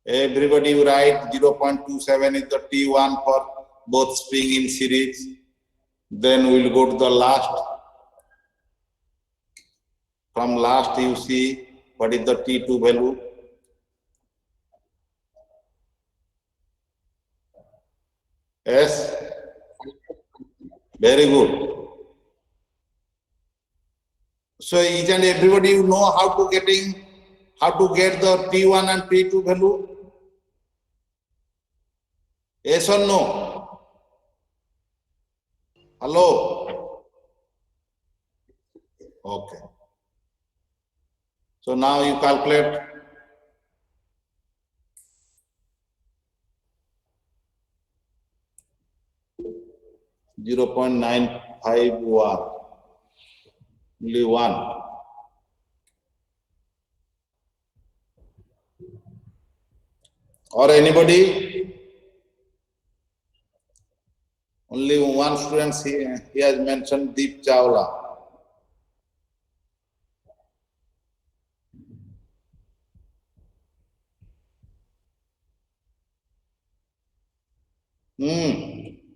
Everybody you write 0.27 is the T1 for both spring in series. Then we will go to the last. From last you see what is the T2 value. Yes, very good. So each and everybody you know how to get the T1 and T2 value. Yes or no? Hello. Okay. So now you calculate. .951, only 1. Or anybody? Only one student he has mentioned Deep Chawla.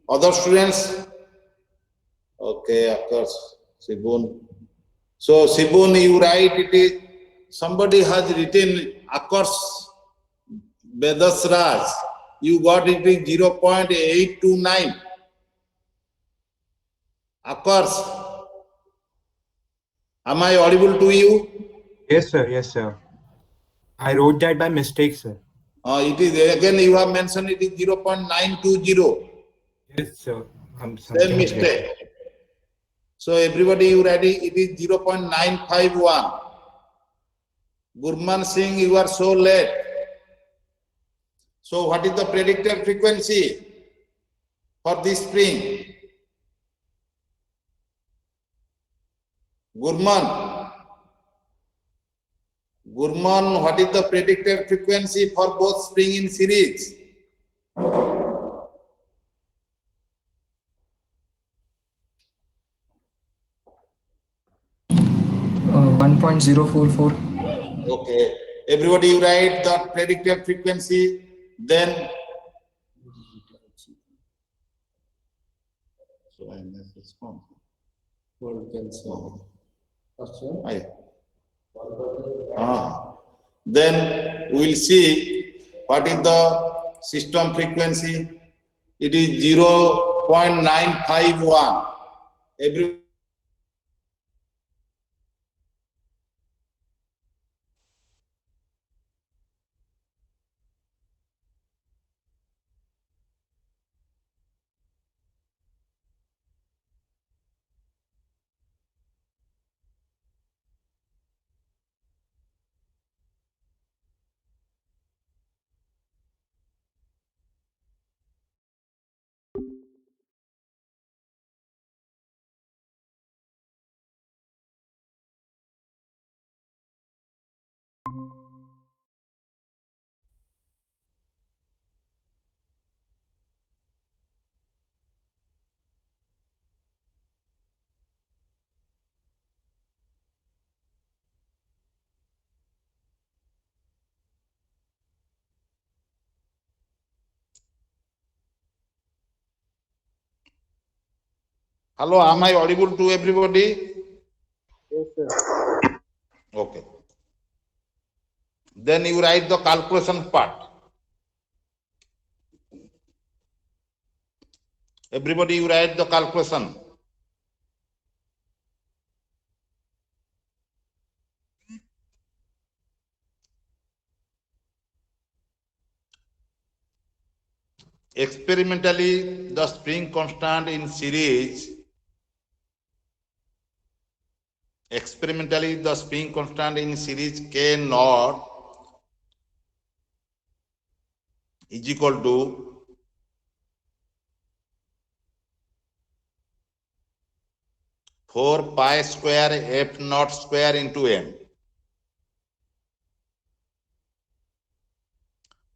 Other students? Okay, of course, Sibun. So Sibun, you write it is, somebody has written, of course, Vedasraj, you got it is 0.829. Of course. Am I audible to you? Yes, sir. Yes, sir. I wrote that by mistake, sir. It is again you have mentioned it is 0.920. Yes, sir. Same mistake. So everybody you ready? It is 0.951. Gurman Singh, you are so late. So what is the predicted frequency for this spring? Gurman, what is the predicted frequency for both spring in series? 1.044. Okay. Everybody you write the predicted frequency, then so I must respond. Aye. Then we will see what is the system frequency. It is 0.951. Every Hello, am I audible to everybody? Yes, sir. Okay. Then you write the calculation part. Everybody you write the calculation. Experimentally, the spring constant in series K naught is equal to 4 pi square f naught square into m.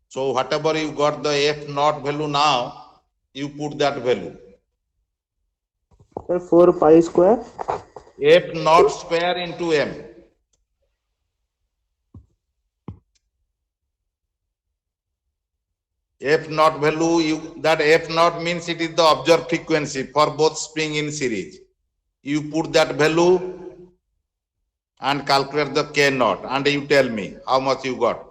So whatever you got the f naught value now, you put that value. Sir, 4 pi square. F naught square into m. F naught value, that F naught means it is the observed frequency for both spring in series. You put that value and calculate the K naught, and you tell me how much you got.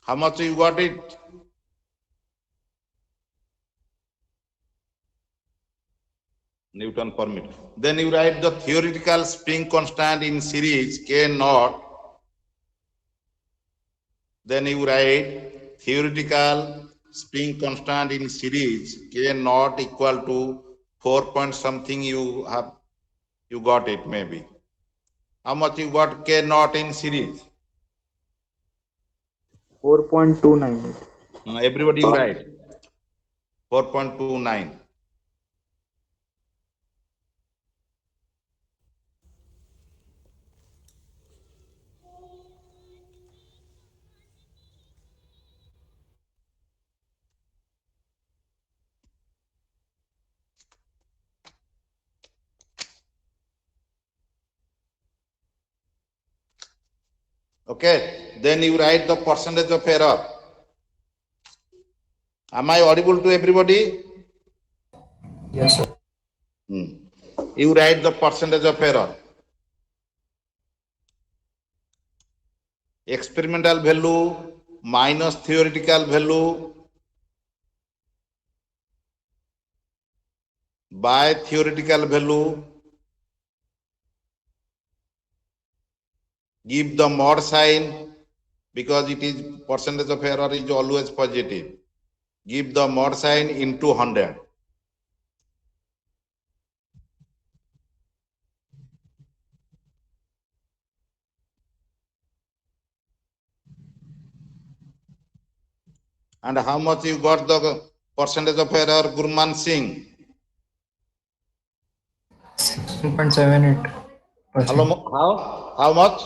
How much you got it? Newton per meter. Then you write the theoretical spring constant in series K naught. Then you write theoretical spring constant in series K naught equal to 4 point something you got it maybe. How much you got K naught in series? 4.29. Everybody you write 4.29. Okay, then you write the percentage of error. Am I audible to everybody? Yes, sir. You write the percentage of error. Experimental value minus theoretical value by theoretical value, give the mod sign because it is percentage of error is always positive. Give the mod sign into 100. And how much you got the percentage of error, Gurman Singh? 16.78%. Hello, how much?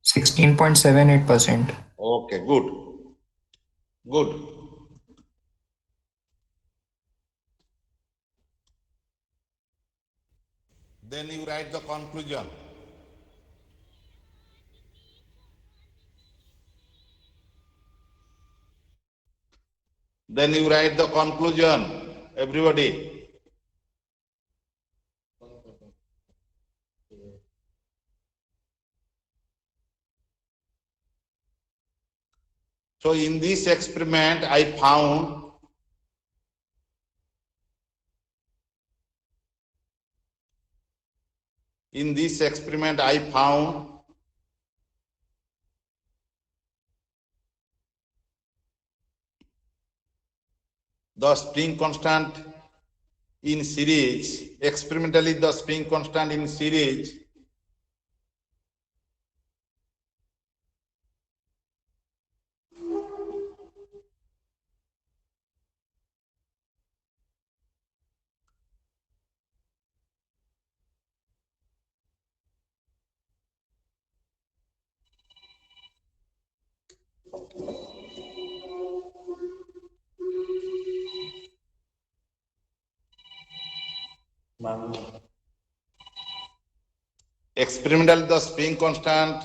16.78%. Okay, good. Good. Then you write the conclusion. Then you write the conclusion, everybody. So in this experiment, I found the spring constant in series, experimentally the spring constant in series experimental the spring constant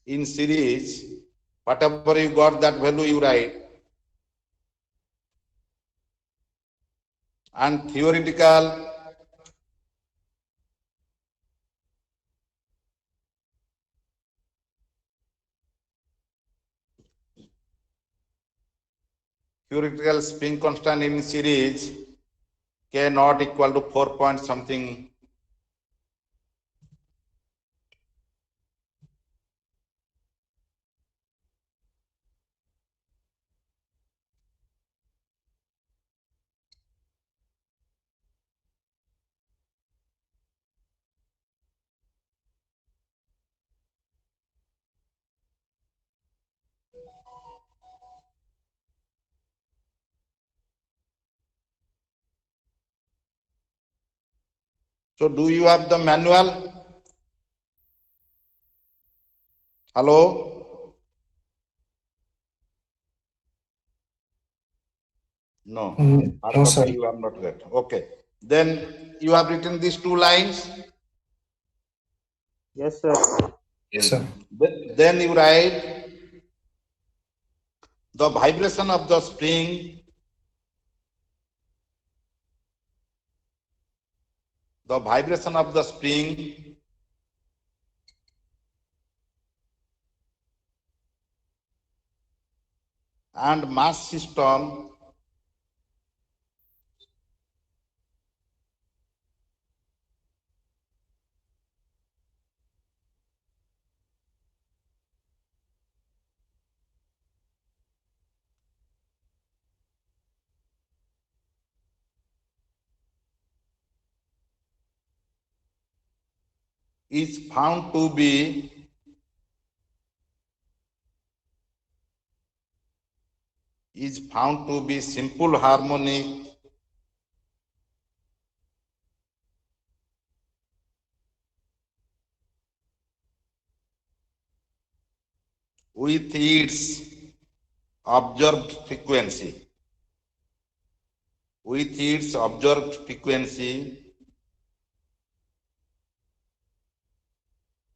in series, whatever you got that value you write, and theoretical spring constant in series k not equal to 4 point something. So do you have the manual? Hello? No. No, sir. You have not read. Okay. Then you have written these two lines. Yes, sir. Yes, sir. Then you write the vibration of the spring, and mass system is found to be simple harmonic with its observed frequency.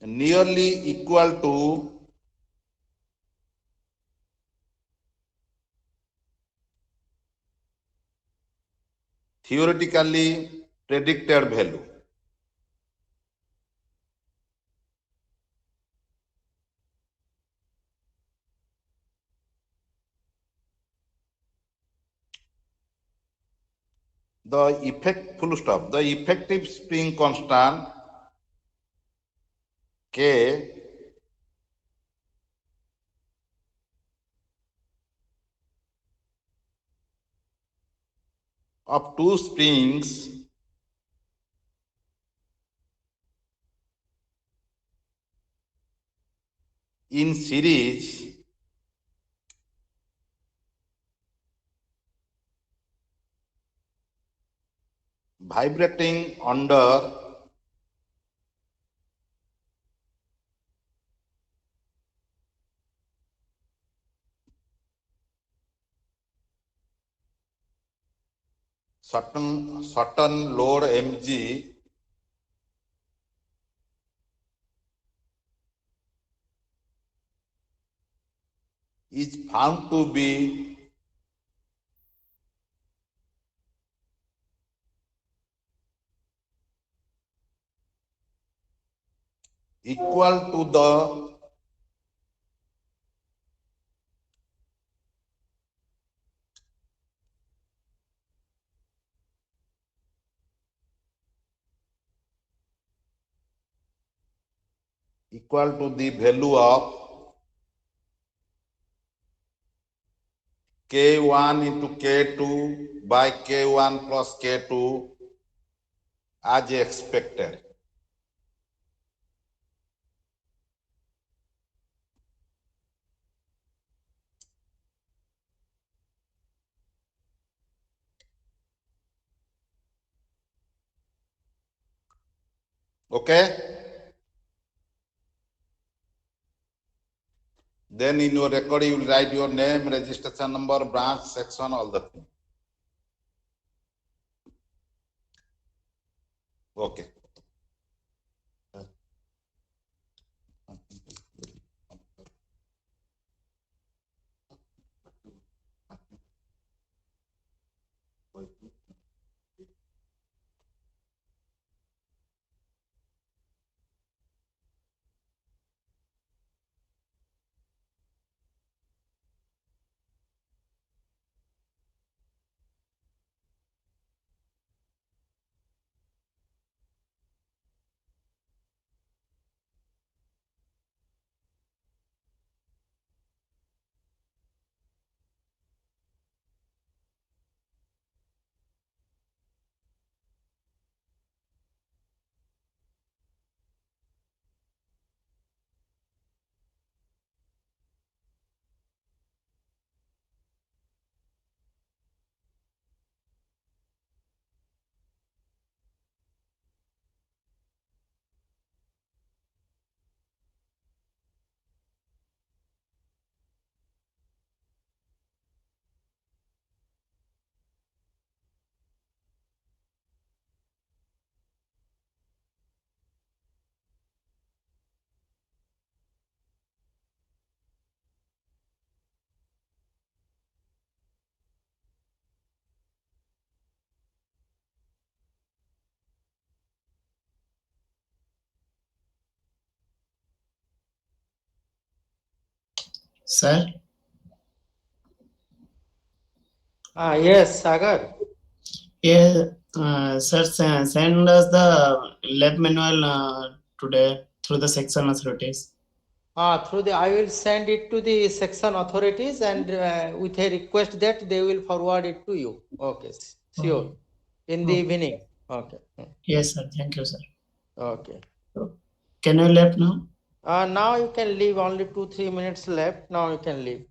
Nearly equal to theoretically predicted value. the effective spring constant K of two springs in series vibrating under certain load mg is found to be equal to the value of K1 into K2 by K1 plus K2 as expected. Okay? Then in your record, you will write your name, registration number, branch, section, all the things. Okay. Sir, Yes, Sagar. yeah, sir, send us the lab manual today through the section authorities. I will send it to the section authorities and with a request that they will forward it to you. Okay, sure. In the evening. Okay. Yes, sir. Thank you, sir. Okay. Can you left now? Now you can leave, only 2-3 minutes left. Now you can leave.